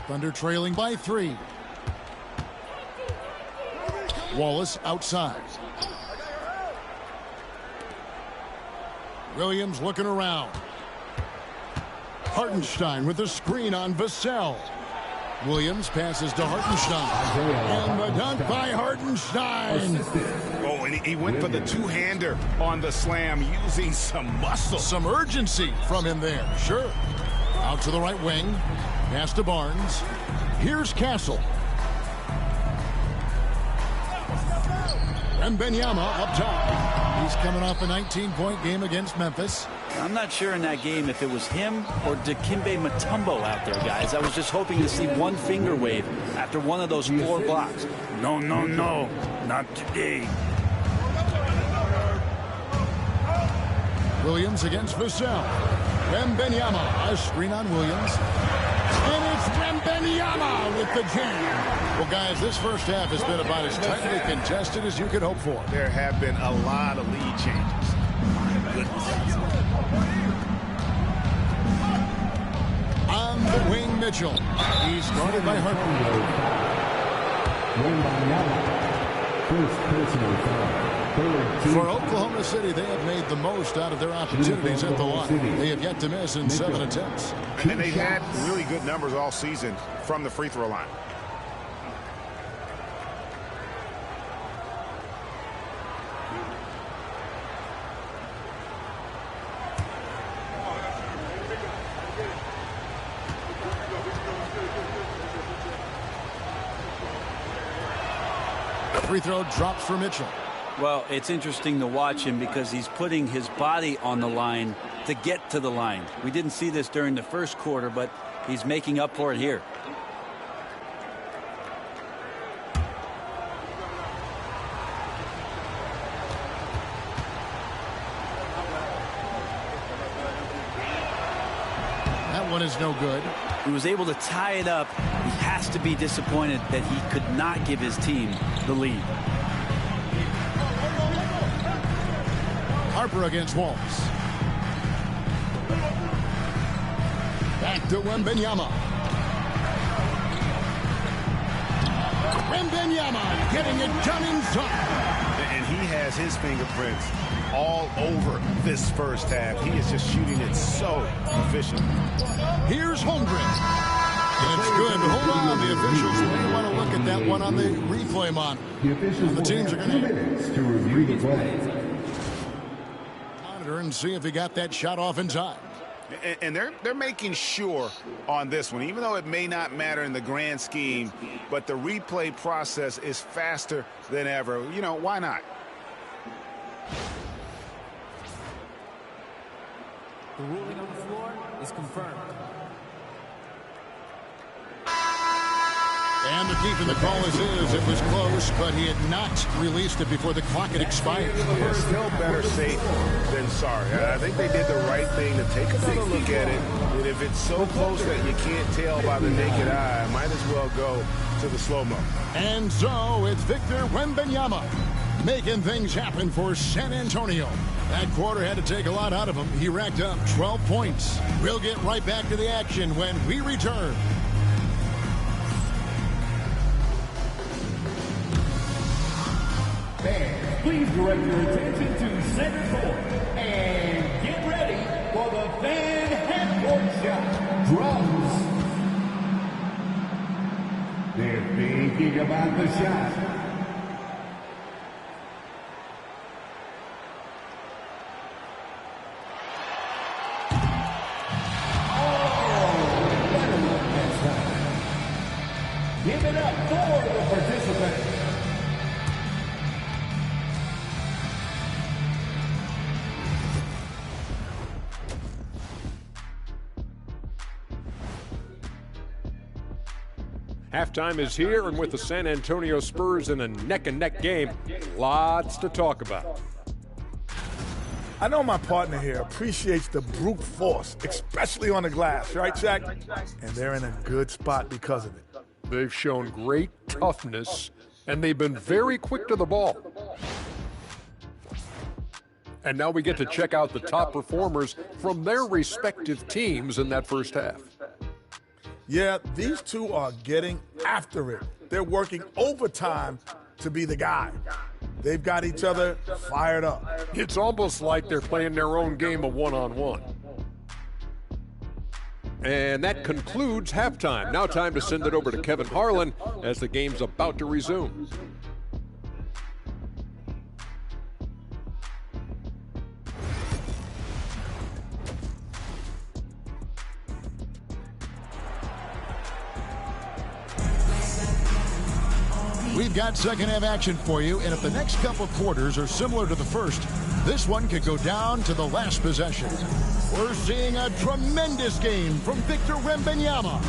Speaker 1: Thunder trailing by 3. Wallace outside. Williams looking around. Hartenstein with a screen on Vassell. Williams passes to Hartenstein. And the dunk by Hartenstein.
Speaker 2: Oh, and he went for the two-hander on the slam using some muscle.
Speaker 1: Some urgency from him there. Sure. Out to the right wing. Pass to Barnes. Here's Castle. Wembanyama up top. He's coming off a 19-point game against Memphis.
Speaker 3: I'm not sure in that game if it was him or Dikembe Mutombo out there, guys. I was just hoping to see one finger wave after one of those 4 blocks. No, no, no. Not today.
Speaker 1: Williams against Vassell. Wembanyama. A screen on Williams. And it's Wembanyama with the jam. Well, guys, this first half has been about as tightly contested as you could hope for.
Speaker 2: There have been a lot of lead changes. My goodness.
Speaker 1: On the wing, Mitchell. He's guarded by Harper.
Speaker 6: First personal foul.
Speaker 1: For Oklahoma City, they have made the most out of their opportunities at the line. They have yet to miss in 7 attempts.
Speaker 2: And they've had really good numbers all season from the free throw line.
Speaker 1: Free throw drops for Mitchell.
Speaker 3: Well, it's interesting to watch him because he's putting his body on the line to get to the line. We didn't see this during the first quarter, but he's making up for it here.
Speaker 1: That one is no good.
Speaker 3: He was able to tie it up. He has to be disappointed that he could not give his team the lead.
Speaker 1: Harper against Walls. Back to Wembanyama. Wembanyama getting it done in time.
Speaker 2: And he has his fingerprints all over this first half. He is just shooting it so efficient.
Speaker 1: Here's Holmgren. And it's good. Hold on. The officials may want to look at that one on the replay monitor. The teams are going
Speaker 6: to review the play.
Speaker 1: Monitor and see if he got that shot off in time.
Speaker 2: And they're making sure on this one, even though it may not matter in the grand scheme, but the replay process is faster than ever. You know, why not?
Speaker 7: The ruling on the floor is confirmed.
Speaker 1: And the keeping the call is it was close, but he had not released it before the clock had expired.
Speaker 2: Yeah, still better safe than sorry. I think they did the right thing to take another look at it. And if it's so close that you can't tell by the naked eye, might as well go to the slow-mo.
Speaker 1: And so it's Victor Wembanyama making things happen for San Antonio. That quarter had to take a lot out of him. He racked up 12 points. We'll get right back to the action when we return.
Speaker 6: Fans, please direct your attention to center court and get ready for the fan half-court shot. Drums. They're thinking about the shot. Give it up for the participants.
Speaker 8: Halftime is here, and with the San Antonio Spurs in a neck-and-neck game, lots to talk about.
Speaker 9: I know my partner here appreciates the brute force, especially on the glass, right, Shaq? And they're in a good spot because of it.
Speaker 8: They've shown great toughness, and they've been very quick to the ball. And now we get to check out the top performers from their respective teams in that first half.
Speaker 9: Yeah, these two are getting after it. They're working overtime to be the guy. They've got each other fired up.
Speaker 8: It's almost like they're playing their own game of one-on-one. And that concludes halftime. Now time to send it over to Kevin Harlan as the game's about to resume.
Speaker 1: We've got second half action for you, and if the next couple quarters are similar to the first, this one could go down to the last possession. We're seeing a tremendous game from Victor Wembanyama.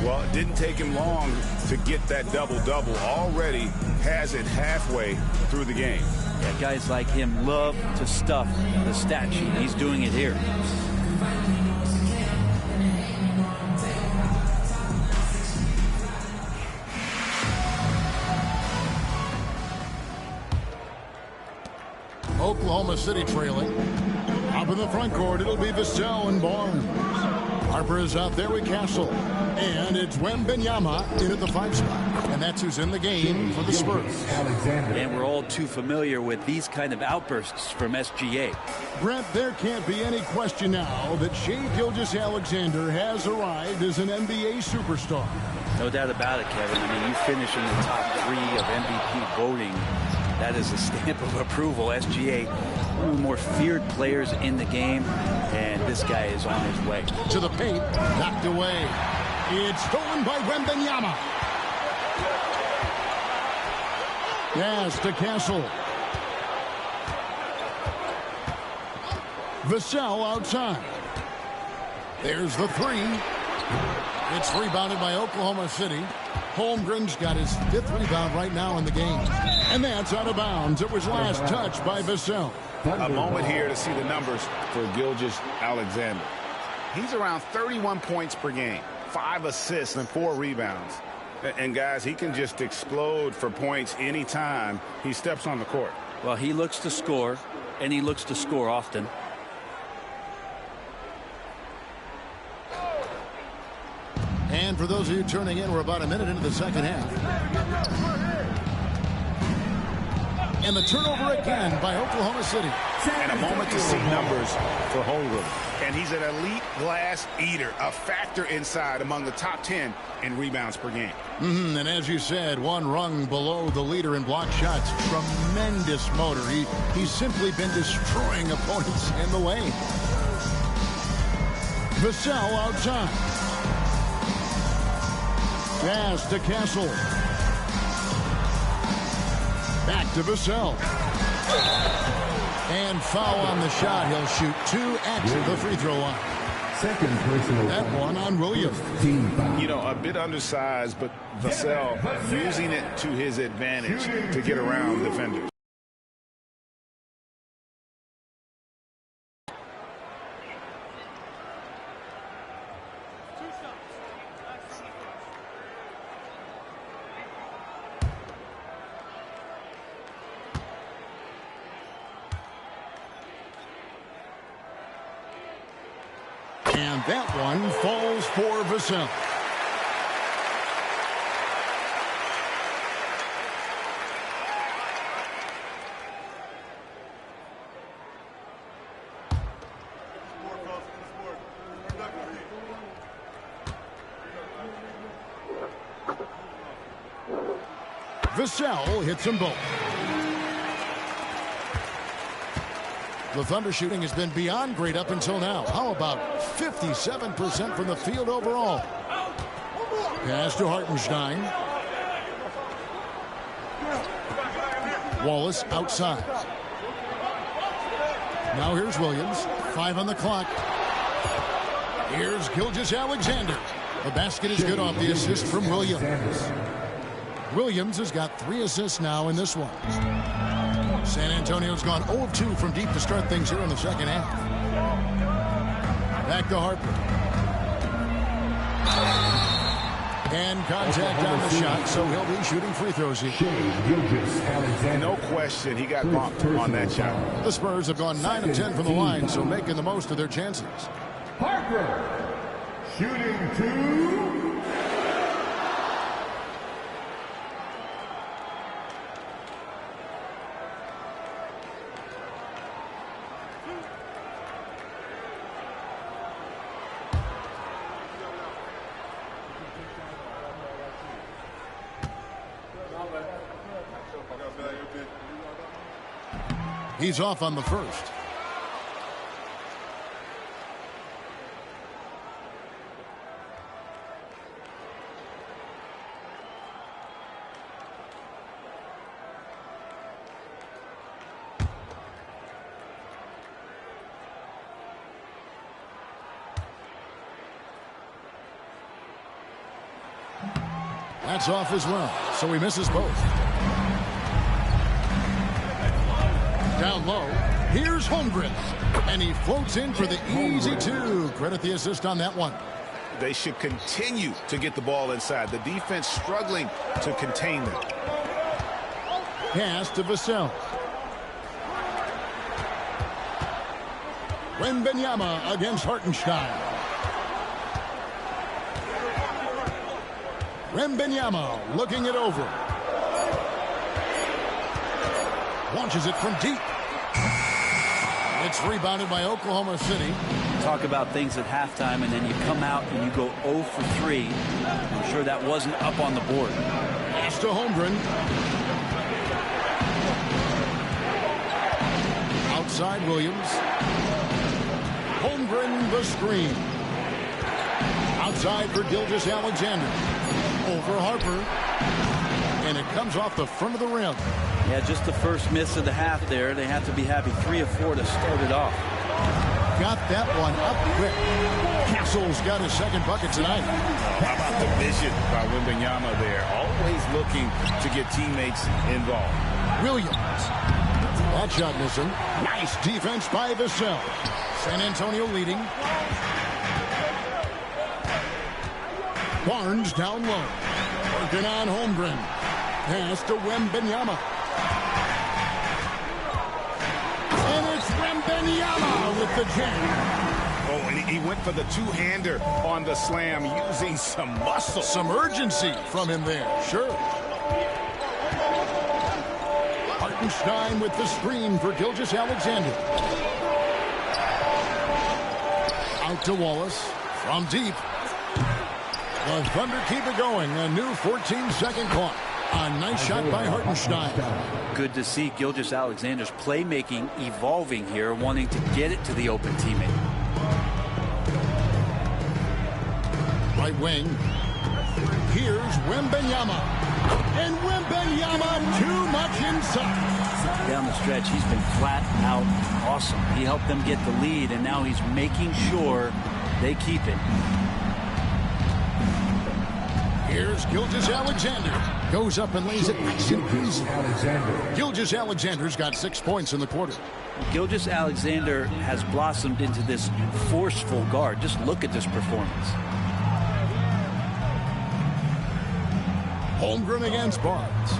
Speaker 2: Well, it didn't take him long to get that double-double. Already has it halfway through the game.
Speaker 3: Yeah, guys like him love to stuff the stat sheet. He's doing it here.
Speaker 1: Oklahoma City trailing. Up in the front court, it'll be Vassell and Barnes. Harper is out there with Castle. And it's Wembanyama in at the 5 spot. And that's who's in the game for the Spurs.
Speaker 3: And we're all too familiar with these kind of outbursts from SGA.
Speaker 1: Brent, there can't be any question now that Shai Gilgeous-Alexander has arrived as an NBA superstar.
Speaker 3: No doubt about it, Kevin. I mean, you finish in the top 3 of MVP voting. That is a stamp of approval. SGA, one of the more feared players in the game, and this guy is on his way.
Speaker 1: To the paint, knocked away. It's stolen by Wembanyama. Yes, to Castle. Vassell outside. There's the three. It's rebounded by Oklahoma City. Holmgren's got his 5th rebound right now in the game. And that's out of bounds. It was last touched by Vassell.
Speaker 2: A moment here to see the numbers for Gilgeous-Alexander. He's around 31 points per game, 5 assists and 4 rebounds. And guys, he can just explode for points anytime he steps on the court.
Speaker 3: Well, he looks to score, and he looks to score often.
Speaker 1: And for those of you tuning in, we're about a minute into the second half. And the turnover again by Oklahoma City.
Speaker 2: And a moment to see numbers for Holmgren. And he's an elite glass eater, a factor inside among the top 10 in rebounds per game.
Speaker 1: And as you said, one rung below the leader in block shots. Tremendous motor. He's simply been destroying opponents in the lane. Vassell outside. Pass to Castle. Back to Vassell. And foul on the shot. He'll shoot 2 at the free throw line.
Speaker 6: Second personal.
Speaker 1: That one on Williams.
Speaker 2: You know, a bit undersized, but Vassell using it to his advantage to get around defenders.
Speaker 1: And that one falls for Vassell. Vassell hits them both. The Thunder shooting has been beyond great up until now. How about 57% from the field overall? Pass to Hartenstein. Wallace outside. Now here's Williams. 5 on the clock. Here's Gilgeous-Alexander. The basket is good off the assist from Williams. Williams has got 3 assists now in this one. San Antonio's gone 0 of 2 from deep to start things here in the second half. Back to Harper. And contact on the shot, so he'll be shooting free throws here.
Speaker 2: No question, he got bumped on that shot.
Speaker 1: The Spurs have gone 9 of 10 from the line, so making the most of their chances.
Speaker 6: Harper, shooting 2.
Speaker 1: He's off on the first. That's off as well, so he misses both. Down low, here's Holmgren, and he floats in for the easy 2. Credit the assist on that one.
Speaker 2: They should continue to get the ball inside. The defense struggling to contain them.
Speaker 1: Pass to Vassell. Wembanyama against Hartenstein. Wembanyama looking it over. Launches it from deep. It's rebounded by Oklahoma City.
Speaker 3: Talk about things at halftime, and then you come out and you go 0 for 3. I'm sure that wasn't up on the board.
Speaker 1: Pass to Holmgren. Outside Williams. Holmgren the screen. Outside for Gilgeous-Alexander. Over Harper. and it comes off the front of the rim.
Speaker 3: Yeah, just the first miss of the half there. They have to be happy 3 of 4 to start it off.
Speaker 1: Got that one up quick. Castle's got his second bucket tonight.
Speaker 2: How about the vision by Wembanyama there? Always looking to get teammates involved.
Speaker 1: Williams. That shot missing. Nice defense by Vassell. San Antonio leading. Barnes down low. Working on Holmgren. Pass to Wembanyama. And it's Wembanyama with the jam.
Speaker 2: Oh, and he went for the two-hander on the slam, using some muscle.
Speaker 1: Some urgency from him there, sure. Hartenstein with the screen for Gilgeous-Alexander. Out to Wallace from deep. The Thunder keep it going. A new 14-second clock. A nice shot by Hartenstein.
Speaker 3: Good to see Gilgeous-Alexander's playmaking evolving here, wanting to get it to the open teammate.
Speaker 1: Right wing. Here's Wembanyama. And Wembanyama too much inside.
Speaker 3: Down the stretch, he's been flat out awesome. He helped them get the lead, and now he's making sure they keep it.
Speaker 1: Here's Gilgeous-Alexander. Goes up and lays it nice and easy. Gilgeous-Alexander's got 6 points in the quarter.
Speaker 3: Gilgeous-Alexander has blossomed into this forceful guard. Just look at this performance.
Speaker 1: Holmgren against Barnes.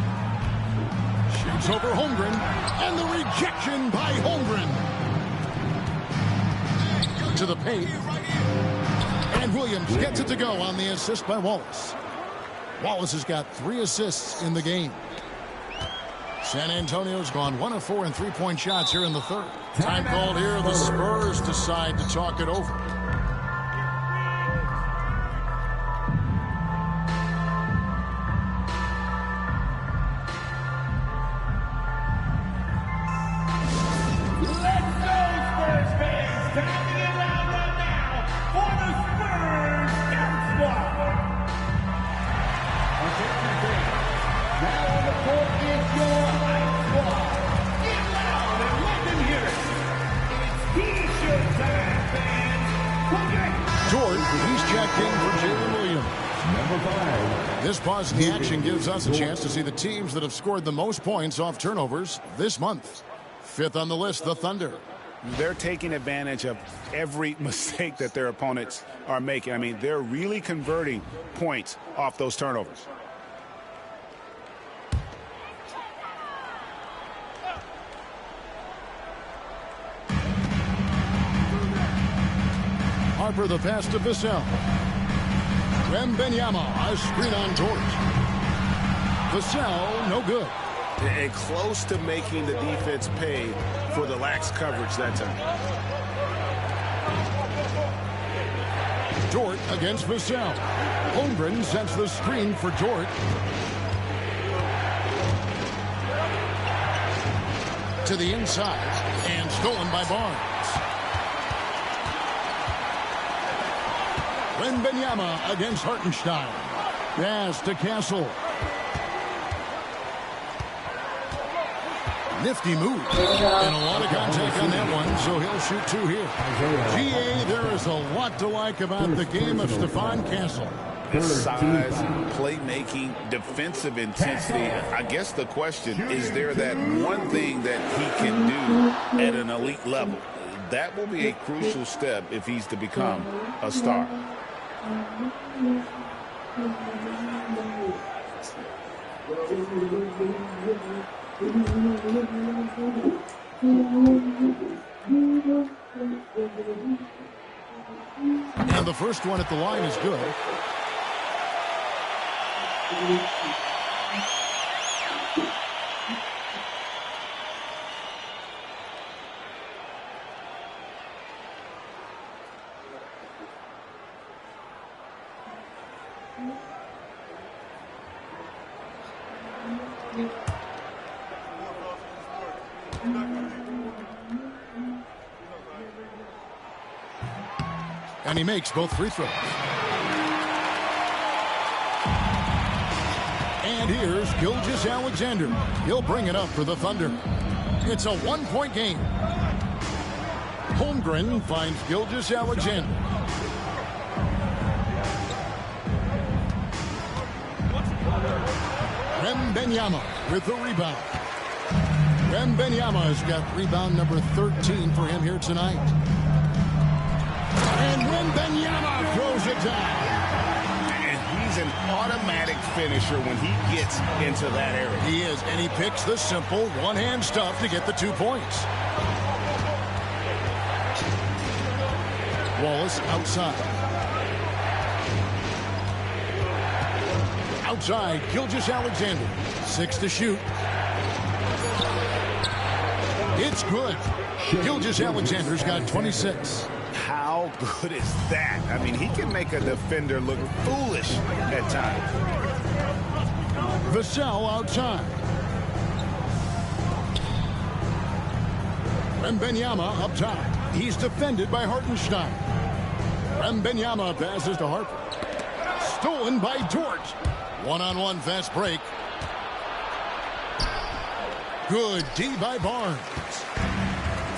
Speaker 1: Shoots over Holmgren. And the rejection by Holmgren. To the paint. And Williams gets it to go on the assist by Wallace. Wallace has got 3 assists in the game. San Antonio's gone 1 of 4 in three-point shots here in the third. Time called here. The Spurs decide to talk it over. This pause in the action gives us a chance to see the teams that have scored the most points off turnovers this month. 5th on the list, the Thunder.
Speaker 2: They're taking advantage of every mistake that their opponents are making. I mean, they're really converting points off those turnovers.
Speaker 1: Harper the pass to Vassell. Wembanyama, a screen on George. Vassell, no good.
Speaker 2: And close to making the defense pay for the lax coverage that time.
Speaker 1: Dort against Vassell. Holmgren sets the screen for Dort. To the inside, and stolen by Barnes. Wembanyama against Hartenstein. Pass to Castle. Nifty move. And a lot of contact on that one, so he'll shoot 2 here. GA, there is a lot to like about the game of Stephon Castle.
Speaker 2: His size, playmaking, defensive intensity. I guess the question, is there that one thing that he can do at an elite level? That will be a crucial step if he's to become a star.
Speaker 1: And the first one at the line is good. And he makes both free throws. And here's Gilgeous Alexander. He'll bring it up for the Thunder. It's a one-point game. Holmgren finds Gilgeous Alexander. Wembanyama with the rebound. Wembanyama's got rebound number 13 for him here tonight. And Wembanyama throws it down.
Speaker 2: And he's an automatic finisher when he gets into that area.
Speaker 1: He is, and he picks the simple one-hand stuff to get the 2 points. Wallace outside. Outside, Gilgeous Alexander. 6 to shoot. It's good. Gilgeous Alexander's got 26.
Speaker 2: How good is that? I mean, he can make a defender look foolish at times.
Speaker 1: Vassell outside. Wembanyama up top. He's defended by Hartenstein. Wembanyama passes to Harper. Stolen by Dort. One-on-one fast break. Good D by Barnes.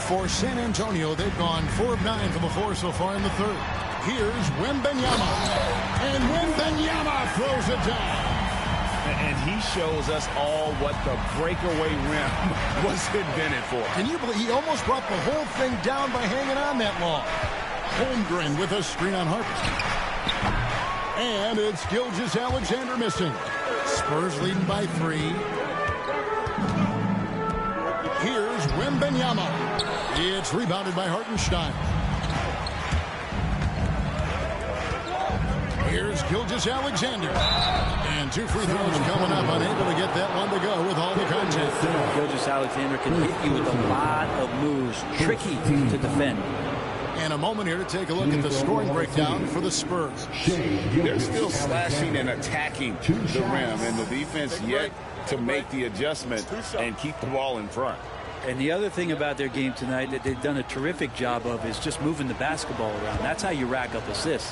Speaker 1: For San Antonio, they've gone 4 of 9 from the floor so far in the third. Here's Wembanyama. And Wembanyama throws it down.
Speaker 2: And he shows us all what the breakaway rim was invented for.
Speaker 1: Can you believe he almost brought the whole thing down by hanging on that long? Holmgren with a screen on Harper. And it's Gilgeous Alexander missing. Spurs leading by 3. Here's Wembanyama. It's rebounded by Hartenstein. Here's Gilgeous Alexander. And 2 free throws coming up. Unable to get that one to go with all the contact.
Speaker 3: Gilgeous Alexander can hit you with a lot of moves. Tricky to defend.
Speaker 1: And a moment here to take a look at the scoring breakdown for the Spurs.
Speaker 2: They're still slashing and attacking the rim, and the defense yet to make the adjustment and keep the ball in front.
Speaker 3: And the other thing about their game tonight that they've done a terrific job of is just moving the basketball around. That's how you rack up assists.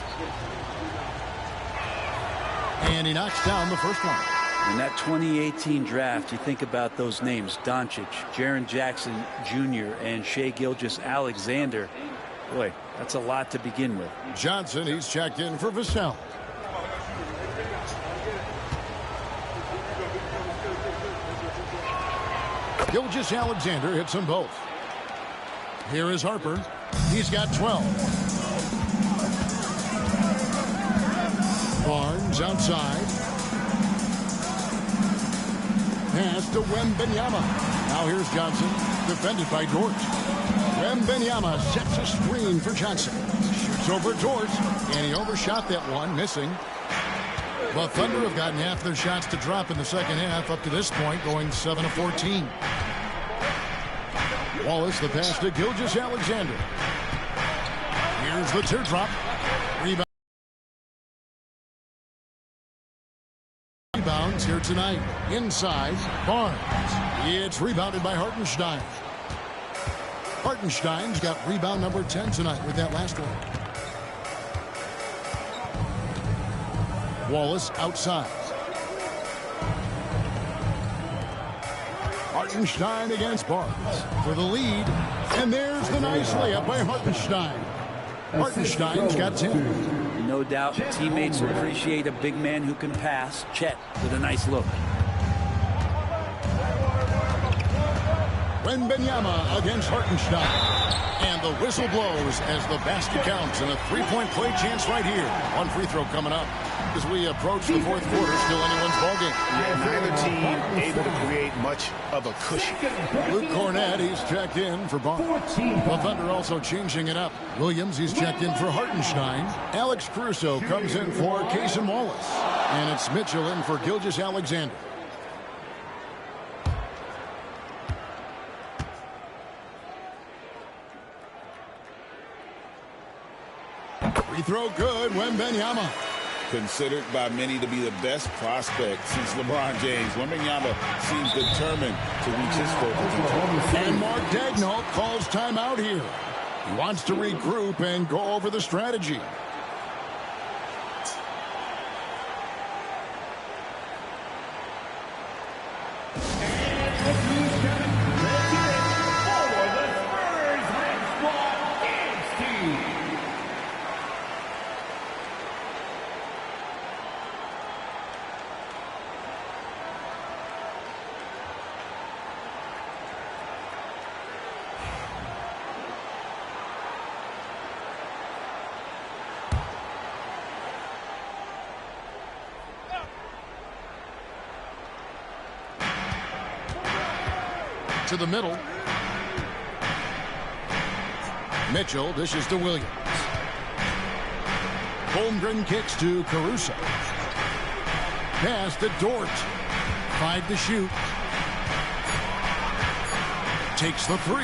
Speaker 1: And he knocks down the first one.
Speaker 3: In that 2018 draft, you think about those names, Doncic, Jaren Jackson Jr., and Shai Gilgeous-Alexander. Boy, that's a lot to begin with.
Speaker 1: Johnson, he's checked in for Vassell. Gilgeous-Alexander hits them both. Here is Harper. He's got 12. Barnes outside. Pass to Wembanyama. Now here's Johnson, defended by Dort. Wembanyama sets a screen for Johnson. Shoots over Dort, and he overshot that one, missing. The Thunder have gotten half their shots to drop in the second half up to this point, going 7 of 14. Wallace, the pass to Gilgeous-Alexander. Here's the teardrop. Rebounds here tonight. Inside, Barnes. It's rebounded by Hartenstein. Hartenstein's got rebound number 10 tonight with that last one. Wallace outside. Hartenstein against Barnes for the lead. And there's the nice layup by Hartenstein. Hartenstein's got 10.
Speaker 3: No doubt teammates appreciate a big man who can pass. Chet with a nice look.
Speaker 1: Wembanyama against Hartenstein. And the whistle blows as the basket counts, and a three-point play chance right here. One free throw coming up as we approach the fourth quarter. Still anyone's ballgame.
Speaker 2: Neither team able to create much of a cushion.
Speaker 1: Luke Cornett, he's checked in for Barnes. The Thunder also changing it up. Williams, he's checked in for Hartenstein. Alex Caruso comes in for Cason Wallace. And it's Mitchell in for Gilgeous-Alexander. Free throw good, Wembanyama.
Speaker 4: Considered by many to be the best prospect since LeBron James. Wembanyama seems determined to reach his full potential.
Speaker 1: And Mark Daigneault calls timeout here. He wants to regroup and go over the strategy. to the middle. Mitchell dishes to Williams. Holmgren kicks to Caruso. Pass to Dort. 5 to shoot. Takes the 3.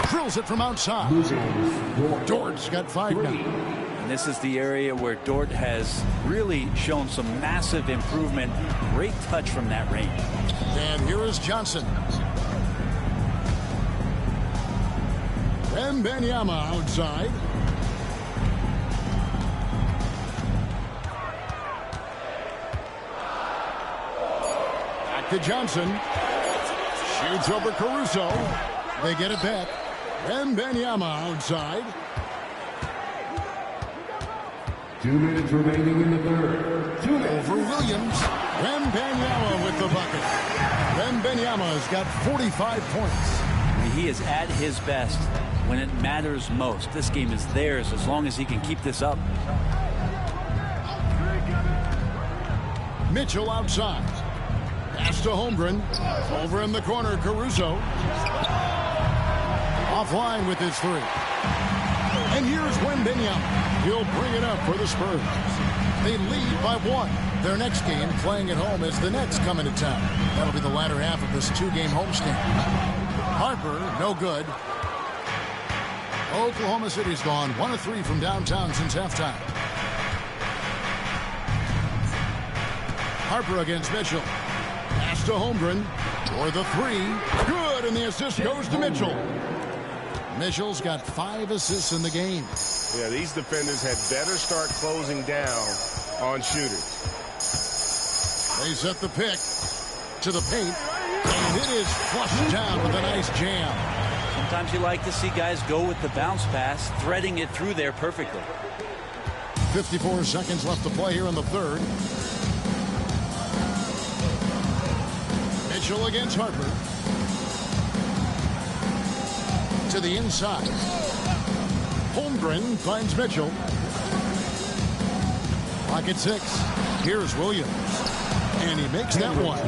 Speaker 1: Drills it from outside. Dort's got 5 now.
Speaker 3: And this is the area where Dort has really shown some massive improvement. Great touch from that range.
Speaker 1: And here is Johnson. Wembanyama outside. Back to Johnson. Shoots over Caruso. They get it back. Wembanyama outside.
Speaker 6: 2 minutes remaining in the third.
Speaker 1: Over Williams. Wembanyama with the bucket. Wembanyama's got 45 points.
Speaker 3: He is at his best when it matters most. This game is theirs as long as he can keep this up.
Speaker 1: Mitchell outside. Pass to Holmgren. Over in the corner, Caruso. Offline with his 3. And here's Wembanyama. He'll bring it up for the Spurs. They lead by 1. Their next game, playing at home, as the Nets come into town. That'll be the latter half of this 2-game homestand. Harper, no good. Oklahoma City's gone 1 of 3 from downtown since halftime. Harper against Mitchell. Pass to Holmgren for the 3. Good, and the assist goes to Mitchell. Mitchell's got 5 assists in the game.
Speaker 2: Yeah, these defenders had better start closing down on shooters.
Speaker 1: They set the pick to the paint, and it is flushed down with a nice jam.
Speaker 3: Sometimes you like to see guys go with the bounce pass, threading it through there perfectly.
Speaker 1: 54 seconds left to play here in the third. Mitchell against Harper. To the inside. Holmgren finds Mitchell. Clock at 6. Here's Williams. And he makes that one.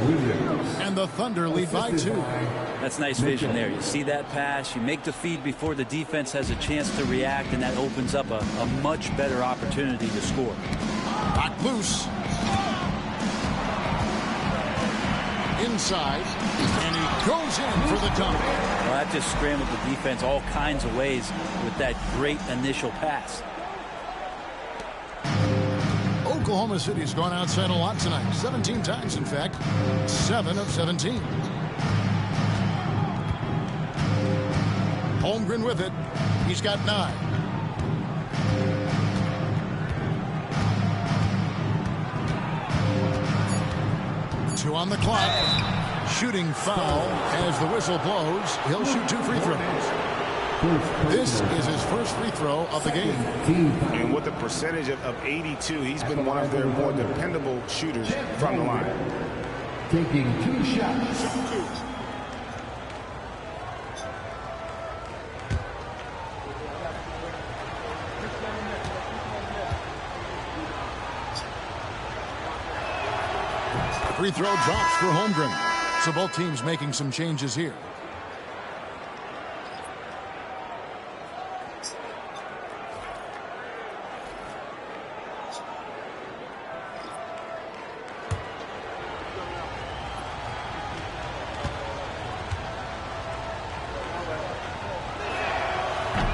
Speaker 1: And the Thunder lead by 2.
Speaker 3: That's nice vision there. You see that pass, you make the feed before the defense has a chance to react, and that opens up a much better opportunity to score.
Speaker 1: Back loose. Inside. And he goes in for the dunk.
Speaker 3: Well, that just scrambled the defense all kinds of ways with that great initial pass.
Speaker 1: Oklahoma City's gone outside a lot tonight. 17 times, in fact. 7 of 17. Holmgren with it. He's got 9. Two on the clock. Shooting foul as the whistle blows. He'll shoot 2 free throws. This is his first free throw of the game.
Speaker 2: And with a percentage of 82, he's been one of their more dependable shooters from the line.
Speaker 6: Taking 2 shots.
Speaker 1: Free throw drops for Holmgren. So both teams making some changes here.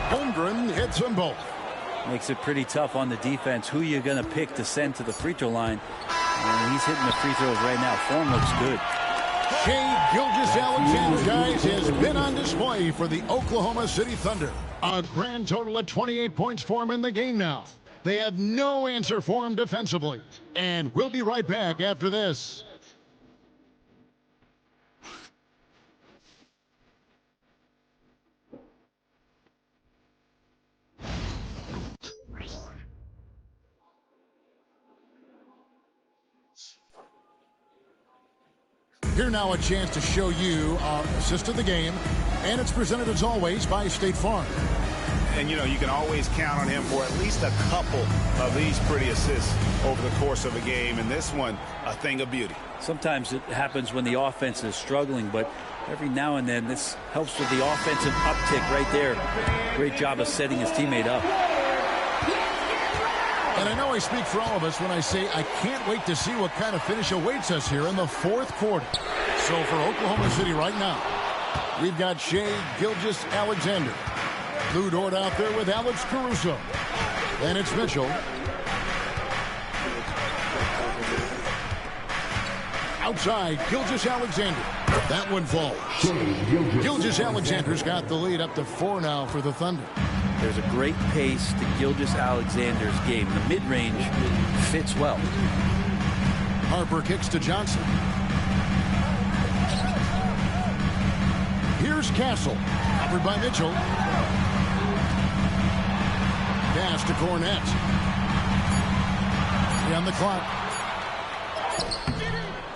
Speaker 1: Holmgren hits them both.
Speaker 3: Makes it pretty tough on the defense. Who you're going to pick to send to the free throw line. And he's hitting the free throws right now. Form looks good.
Speaker 1: Shai Gilgeous-Alexander, guys, has been on display for the Oklahoma City Thunder. A grand total of 28 points for him in the game now. They have no answer for him defensively. And we'll be right back after this. Here now a chance to show you our assist of the game, and it's presented as always by State Farm.
Speaker 2: And, you know, you can always count on him for at least a couple of these pretty assists over the course of a game. And this one, a thing of beauty.
Speaker 3: Sometimes it happens when the offense is struggling, but every now and then this helps with the offensive uptick right there. Great job of setting his teammate up.
Speaker 1: And I know I speak for all of us when I say I can't wait to see what kind of finish awaits us here in the fourth quarter. So for Oklahoma City right now, we've got Shai Gilgeous-Alexander. Lou Dort out there with Alex Caruso. And it's Mitchell. Outside, Gilgeous-Alexander. That one falls. Gilgeous-Alexander's got the lead up to 4 now for the Thunder.
Speaker 3: There's a great pace to Gilgeous-Alexander's game. The mid-range fits well.
Speaker 1: Harper kicks to Johnson. Here's Castle. Covered by Mitchell. Pass to Cornette. On the clock.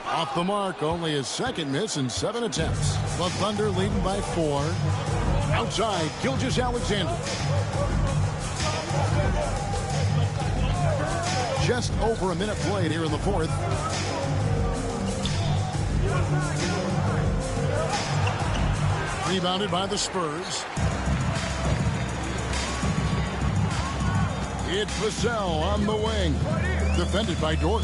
Speaker 1: Off the mark, only his second miss in 7 attempts. The Thunder leading by 4. Outside, Gilgeous-Alexander. Just over a minute played here in the fourth. Rebounded by the Spurs. It's Vassell on the wing. Defended by Dort.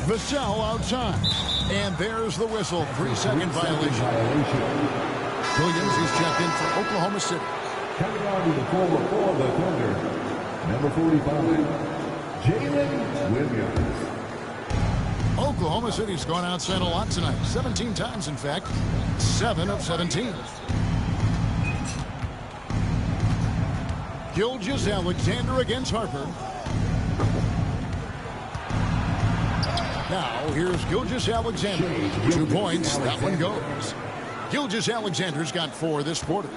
Speaker 1: Vassell outside. And there's the whistle. 3-second violation. Williams is checked in for Oklahoma City.
Speaker 6: Coming on to the forward for the Thunder, number 45, Jalen Williams.
Speaker 1: Oklahoma City's gone outside a lot tonight. 17 times, in fact. 7 of 17. Gilgeous-Alexander against Harper. Now, here's Gilgeous-Alexander. 2 points. That one goes. Gilgeous-Alexander's got 4 this quarter.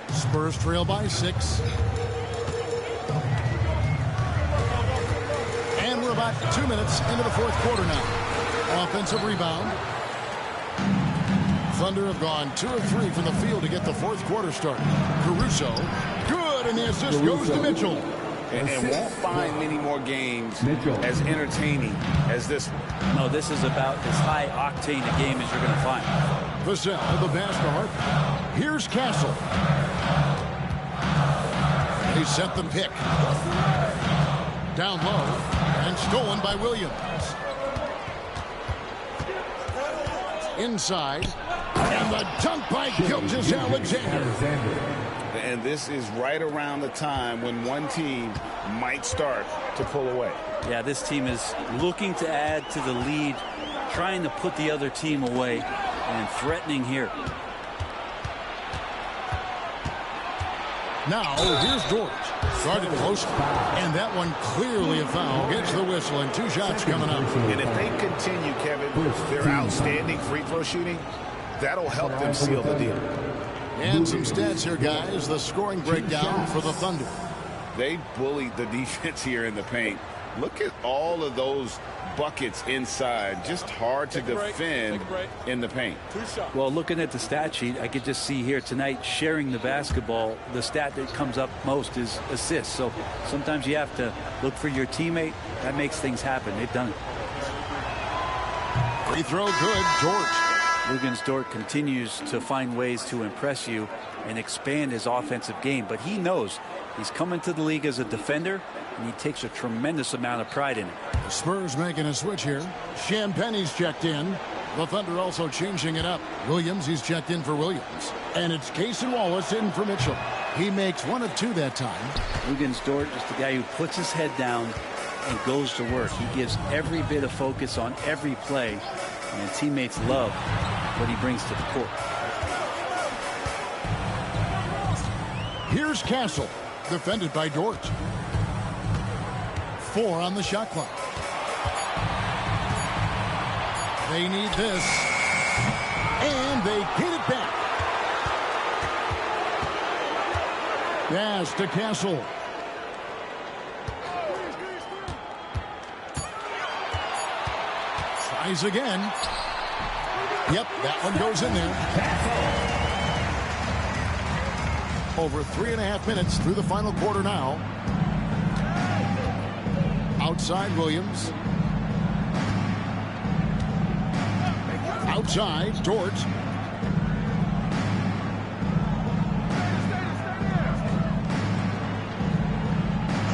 Speaker 1: Spurs trail by 6. And we're about 2 minutes into the fourth quarter now. Offensive rebound. Thunder have gone 2 of 3 from the field to get the fourth quarter started. Caruso. Good, and the assist goes to Mitchell.
Speaker 2: And won't find many more games as entertaining as this.
Speaker 3: No, this is about as high-octane a game as you're going to find.
Speaker 1: Vassell, the pass to Harper. Here's Castle. He sent the pick. Down low, and stolen by Williams. Inside, and the dunk by Gilgeous-Alexander.
Speaker 2: And this is right around the time when one team might start to pull away.
Speaker 3: Yeah, this team is looking to add to the lead, trying to put the other team away, and threatening here.
Speaker 1: Now, here's Dort. Started close, and that one clearly a foul. Gets the whistle, and 2 shots coming up.
Speaker 2: And if they continue, Kevin, their outstanding free throw shooting, that'll help them seal the deal.
Speaker 1: And some stats here, guys. The scoring breakdown for the Thunder.
Speaker 2: They bullied the defense here in the paint. Look at all of those buckets inside. Just hard to defend in the paint.
Speaker 3: Well, looking at the stat sheet, I could just see here tonight sharing the basketball. The stat that comes up most is assists. So sometimes you have to look for your teammate. That makes things happen. They've done it.
Speaker 1: Free throw good. Dort.
Speaker 3: Luguentz Dort continues to find ways to impress you and expand his offensive game, but he knows he's coming to the league as a defender, and he takes a tremendous amount of pride in it.
Speaker 1: The Spurs making a switch here. Champagne's checked in. The Thunder also changing it up. Williams, he's checked in for Williams. And it's Cason Wallace in for Mitchell. He makes 1 of 2 that time.
Speaker 3: Luguentz Dort is the guy who puts his head down and goes to work. He gives every bit of focus on every play, and teammates love what he brings to the court.
Speaker 1: Here's Castle, defended by Dort. 4 on the shot clock. They need this, and they get it back. Pass to Castle. Tries again. Yep, that one goes in there. Over 3.5 minutes through the final quarter now. Outside Williams. Outside George.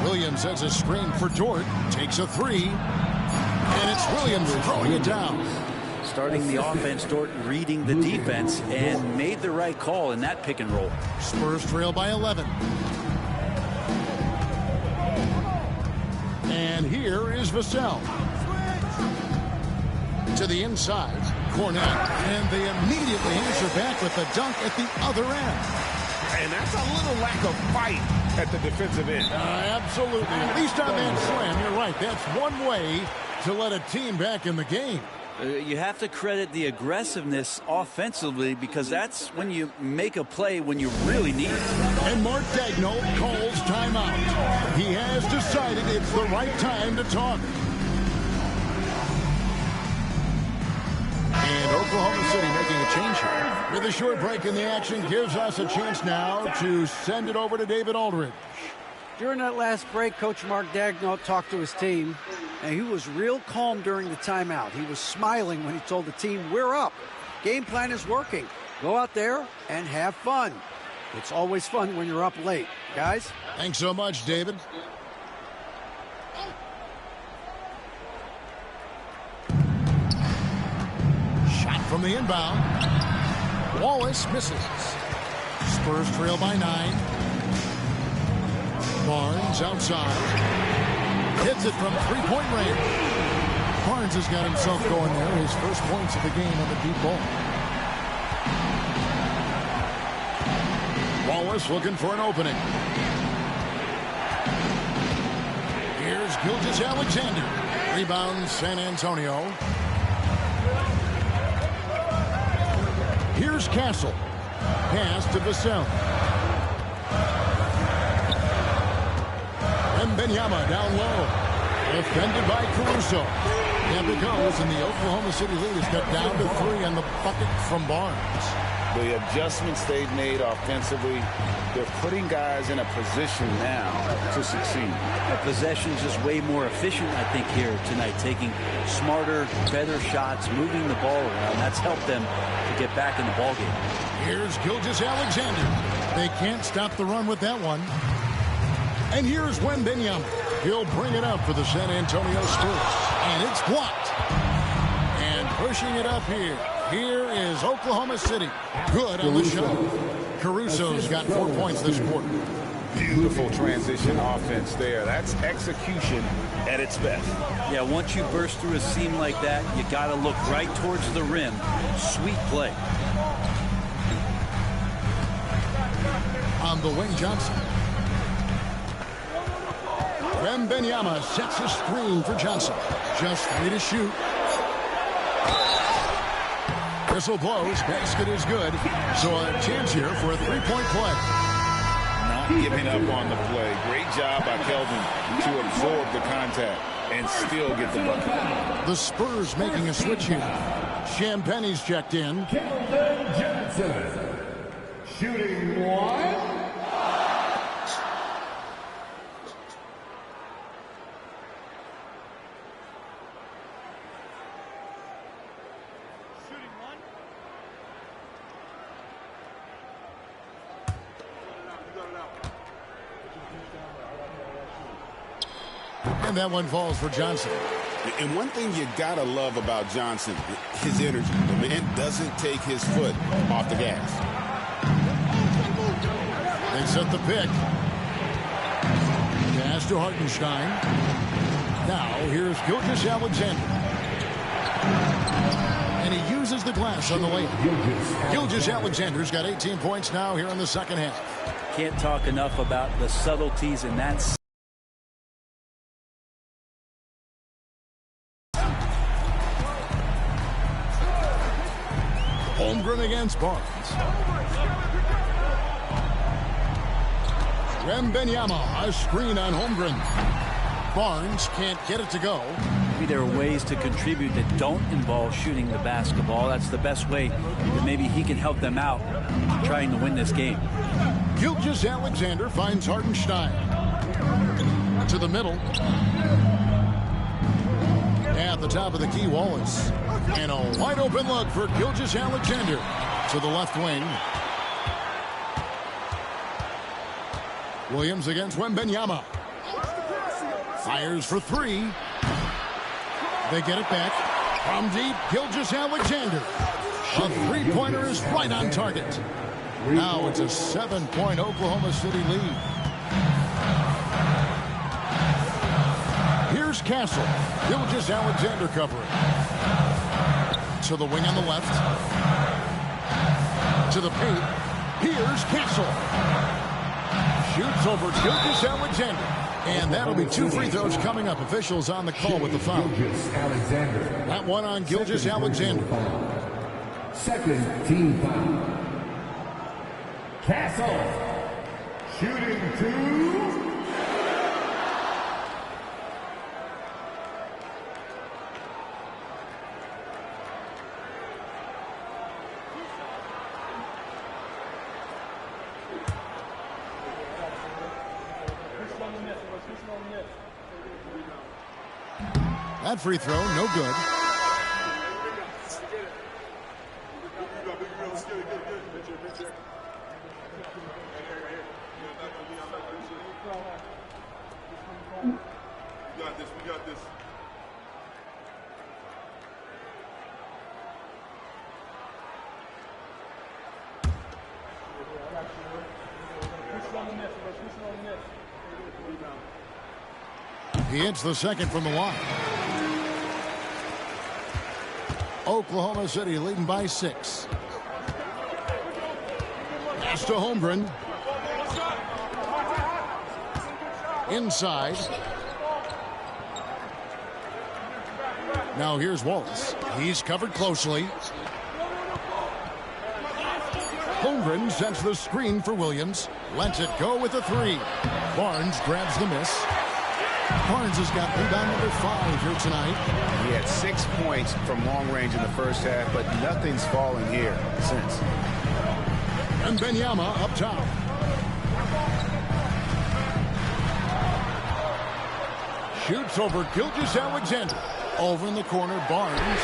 Speaker 1: Williams has a screen for George. Takes a three. And it's Williams throwing it down.
Speaker 3: Starting the offense, Dort reading the defense, and made the right call in that pick and roll.
Speaker 1: Spurs trail by 11. And here is Vassell. To the inside, Cornette, and they immediately answer back with the dunk at the other end.
Speaker 2: And that's a little lack of fight at the defensive end.
Speaker 1: Absolutely. At least on that slam, you're right. That's one way to let a team back in the game.
Speaker 3: You have to credit the aggressiveness offensively, because that's when you make a play when you really need it.
Speaker 1: And Mark Daigneault calls timeout. He has decided it's the right time to talk. And Oklahoma City making a change here. With a short break in the action gives us a chance now to send it over to David Aldridge.
Speaker 5: During that last break, Coach Mark Daigneault talked to his team, and he was real calm during the timeout. He was smiling when he told the team, we're up. Game plan is working. Go out there and have fun. It's always fun when you're up late. Guys?
Speaker 1: Thanks so much, David. Shot from the inbound. Wallace misses. Spurs trail by 9. Barnes outside. Hits it from three-point range. Barnes has got himself going there. His first points of the game on the deep ball. Wallace looking for an opening. Here's Gilgeous-Alexander. Rebounds San Antonio. Here's Castle. Pass to Vassell. Wembanyama down low. Defended by Caruso. Can't be goes, and the Oklahoma City lead is cut down to 3 on the bucket from Barnes.
Speaker 2: The adjustments they've made offensively, they're putting guys in a position now to succeed.
Speaker 3: The possession's just way more efficient, I think, here tonight. Taking smarter, better shots, moving the ball around. That's helped them to get back in the ballgame.
Speaker 1: Here's Gilgeous-Alexander. They can't stop the run with that one. And here's Wembanyama. He'll bring it up for the San Antonio Spurs. And it's blocked. And pushing it up here. Here is Oklahoma City. Good on the shot. Caruso's got 4 points this quarter.
Speaker 2: Beautiful transition offense there. That's execution at its best.
Speaker 3: Yeah, once you burst through a seam like that, you got to look right towards the rim. Sweet play.
Speaker 1: On the wing, Johnson. Wembanyama sets a screen for Johnson. Just 3 to shoot. Whistle blows. Basket is good. So a chance here for a three-point play.
Speaker 2: Not giving up on the play. Great job by Kelvin to absorb the contact and still get the bucket.
Speaker 1: The Spurs making a switch here. Champagne's checked in.
Speaker 6: Kelvin Johnson. Shooting 1.
Speaker 1: And that one falls for Johnson.
Speaker 4: And one thing you got to love about Johnson, his energy. The man doesn't take his foot off the gas.
Speaker 1: They set the pick. Pass to Hartenstein. Now here's Gilgeous-Alexander. And he uses the glass on the layup. Gilgeous-Alexander's got 18 points now here in the second half.
Speaker 3: Can't talk enough about the subtleties in that.
Speaker 1: Holmgren against Barnes. Wembanyama, a screen on Holmgren. Barnes can't get it to go.
Speaker 3: maybe there are ways to contribute that don't involve shooting the basketball. That's the best way that maybe he can help them out trying to win this game.
Speaker 1: Gilgeous-Alexander finds Hartenstein. To the middle. At the top of the key, Wallace. And a wide open look for Gilgeous-Alexander to the left wing. Williams against Wembanyama. Fires for three. They get it back. From deep, Gilgeous-Alexander. A three-pointer is right on target. Now it's a 7-point Oklahoma City lead. Here's Castle. Gilgeous-Alexander covering. To the wing on the left. To the paint. Here's Castle. Shoots over Gilgeous-Alexander. And that'll be 2 free throws coming up. Officials on the call with the foul. That one on Gilgeous-Alexander.
Speaker 6: Second team foul. Castle. Shooting 2.
Speaker 1: That free throw, no good.
Speaker 10: We got this.
Speaker 1: He hits the second from the line. Oklahoma City leading by 6. Pass to Holmgren. Inside. Now here's Wallace. He's covered closely. Holmgren sends the screen for Williams. Lets it go with a 3. Barnes grabs the miss. Barnes has got rebound number 5 here tonight.
Speaker 2: He had 6 points from long range in the first half, but nothing's fallen here since.
Speaker 1: And Wembanyama up top. Shoots over Gilgeous-Alexander. Over in the corner, Barnes.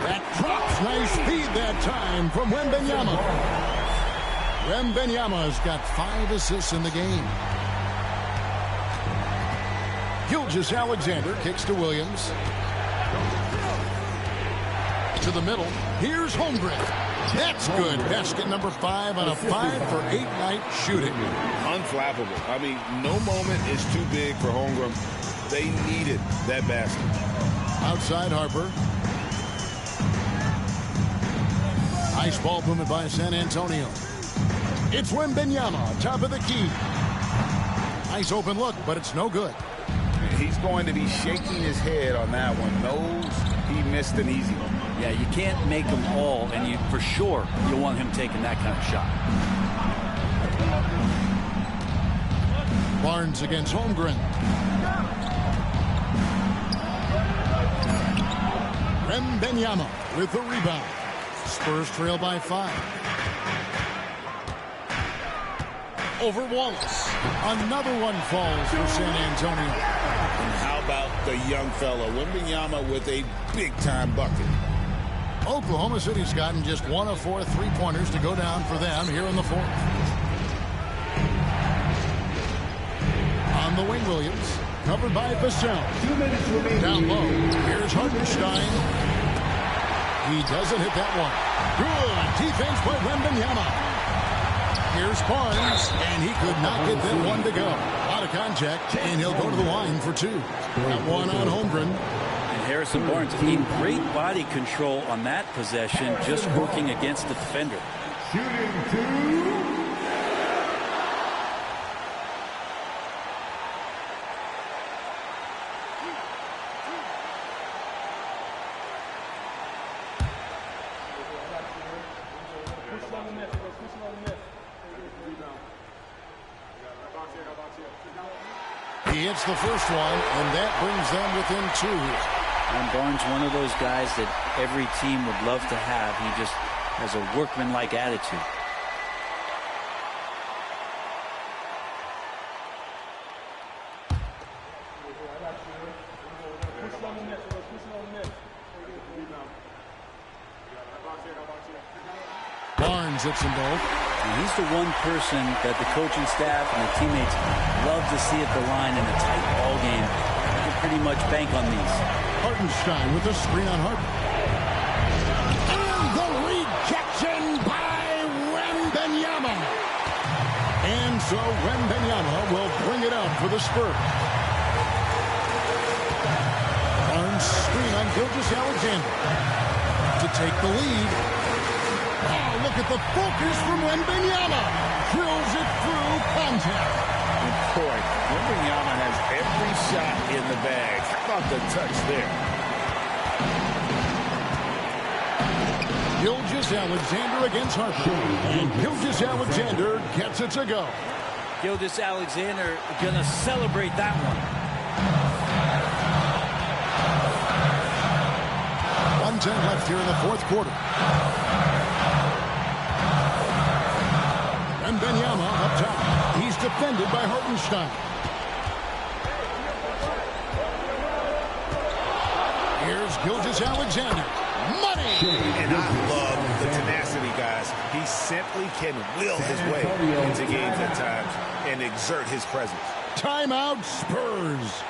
Speaker 1: That drops. Nice speed that time from Wembanyama. Wembanyama's got 5 assists in the game. Gilgeous-Alexander kicks to Williams. To the middle. Here's Holmgren. That's good. Basket number 5 on a 5-for-8 night shooting.
Speaker 4: Unflappable. I mean, no moment is too big for Holmgren. They needed that basket.
Speaker 1: Outside Harper. Nice ball movement by San Antonio. It's Wembanyama, top of the key. Nice open look, but it's no good.
Speaker 2: He's going to be shaking his head on that one. Knows he missed an easy one.
Speaker 3: Yeah, you can't make them all, and you for sure you want him taking that kind of shot.
Speaker 1: Barnes against Holmgren. Wembanyama with the rebound. Spurs trail by 5. Over Wallace. Another one falls for San Antonio.
Speaker 4: And how about the young fella, Wembanyama, with a big-time bucket.
Speaker 1: Oklahoma City's gotten just 1 of 4 3-pointers to go down for them here in the 4th. On the wing, Williams. Covered by Vassell. Down low. Here's Hartenstein. He doesn't hit that one. Good defense by Wembanyama. Here's Barnes, and he could not get that one to go. Out of contact, and he'll go to the line for 2. That one on Holmgren.
Speaker 3: And Harrison Barnes, in great body control on that possession, just working against the defender.
Speaker 6: Shooting 2.
Speaker 1: He hits the first one, and that brings them within 2 here.
Speaker 3: And Barnes, one of those guys that every team would love to have. He just has a workmanlike attitude.
Speaker 1: Barnes hits them both.
Speaker 3: And he's the one person that the coaching staff and the teammates love to see at the line in a tight ball game. You can pretty much bank on these.
Speaker 1: Hartenstein with the screen on Harper. And the rejection by Wembanyama. And so Wembanyama will bring it out for the Spurs. Barnes screen on Gilgeous-Alexander to take the lead. Oh, look at the focus from Wembanyama. Drills it through contact.
Speaker 2: And boy, Wembanyama has every shot in the bag. How about the touch there?
Speaker 1: Gilgeous-Alexander against Harper. And Gilgeous-Alexander gets it to go.
Speaker 3: Gilgeous-Alexander going to celebrate that one.
Speaker 1: 1:10 left here in the fourth quarter. Wembanyama up top. He's defended by Hartenstein. Here's Gilgeous-Alexander. Money!
Speaker 2: And I love the tenacity, guys. He simply can will his way into games at times and exert his presence.
Speaker 1: Timeout, Spurs.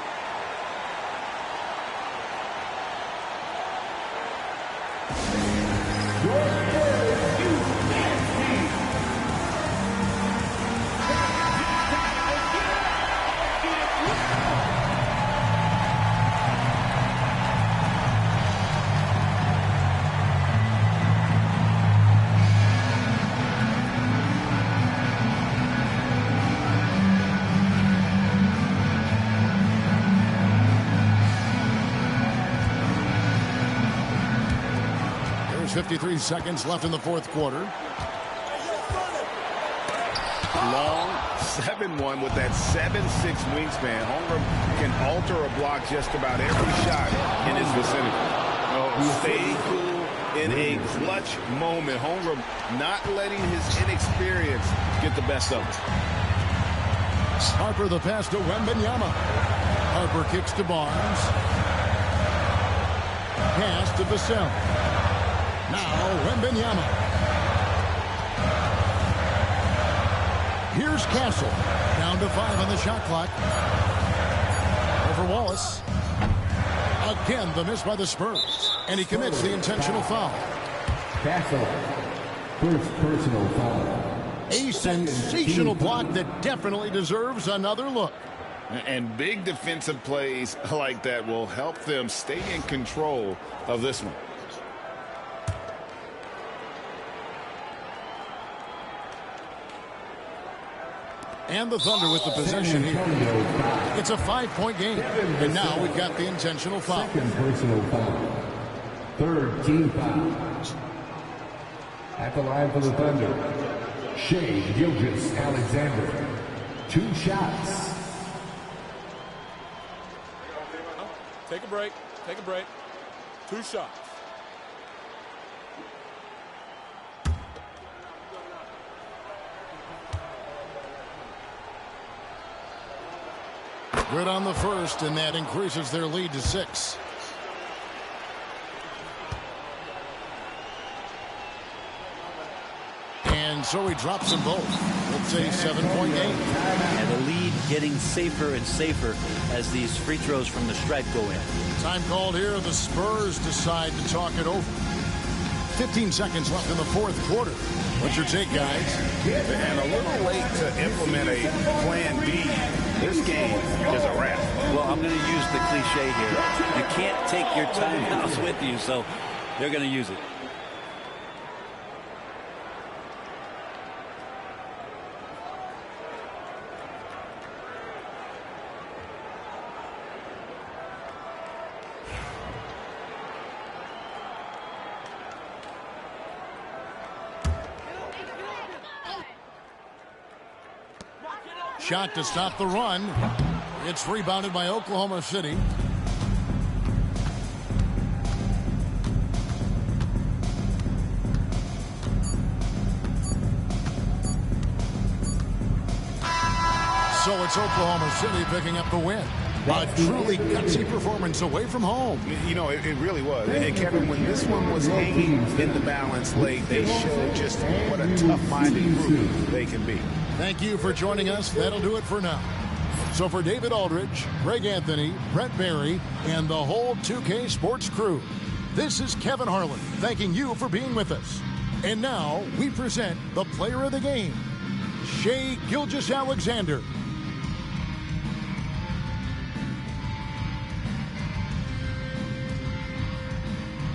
Speaker 1: There's 53 seconds left in the fourth quarter.
Speaker 2: Long 7-1 with that 7'6" wingspan. Holmgren can alter a block just about every shot in his vicinity. Stay cool in a clutch moment. Holmgren not letting his inexperience get the best of him.
Speaker 1: Harper the pass to Wembanyama. Harper kicks to Barnes. Pass to Vassell. Now Wembanyama. Here's Castle. Down to 5 on the shot clock. Over Wallace. Again, the miss by the Spurs. And he commits the intentional foul.
Speaker 6: Castle. First personal foul.
Speaker 1: A sensational block that definitely deserves another look.
Speaker 2: And big defensive plays like that will help them stay in control of this one.
Speaker 1: And the Thunder with the possession here. It's a 5-point game. And now we've got the intentional foul.
Speaker 6: Second personal foul. Third team foul. At the line for the Thunder, Shai Gilgeous-Alexander. 2 shots.
Speaker 8: Take a break. Take a break. 2 shots.
Speaker 1: Good on the first, and that increases their lead to 6. And so he drops them both. It's a 7-point game.
Speaker 3: And the lead getting safer and safer as these free throws from the stripe go in.
Speaker 1: Time called here. The Spurs decide to talk it over. 15 seconds left in the fourth quarter. What's your take, guys?
Speaker 2: And a little late to implement a plan B. This game is a wrap.
Speaker 3: Well, I'm going to use the cliche here. You can't take your timeouts with you, so they're going to use it.
Speaker 1: Shot to stop the run. It's rebounded by Oklahoma City. So it's Oklahoma City picking up the win. A truly gutsy performance away from home.
Speaker 2: You know, it really was. And Kevin, when this one was hanging in the balance late, they showed just what a tough-minded group they can be.
Speaker 1: Thank you for joining us. That'll do it for now. So for David Aldridge, Greg Anthony, Brent Barry, and the whole 2K Sports crew, this is Kevin Harlan thanking you for being with us. And now we present the player of the game, Shai Gilgeous-Alexander.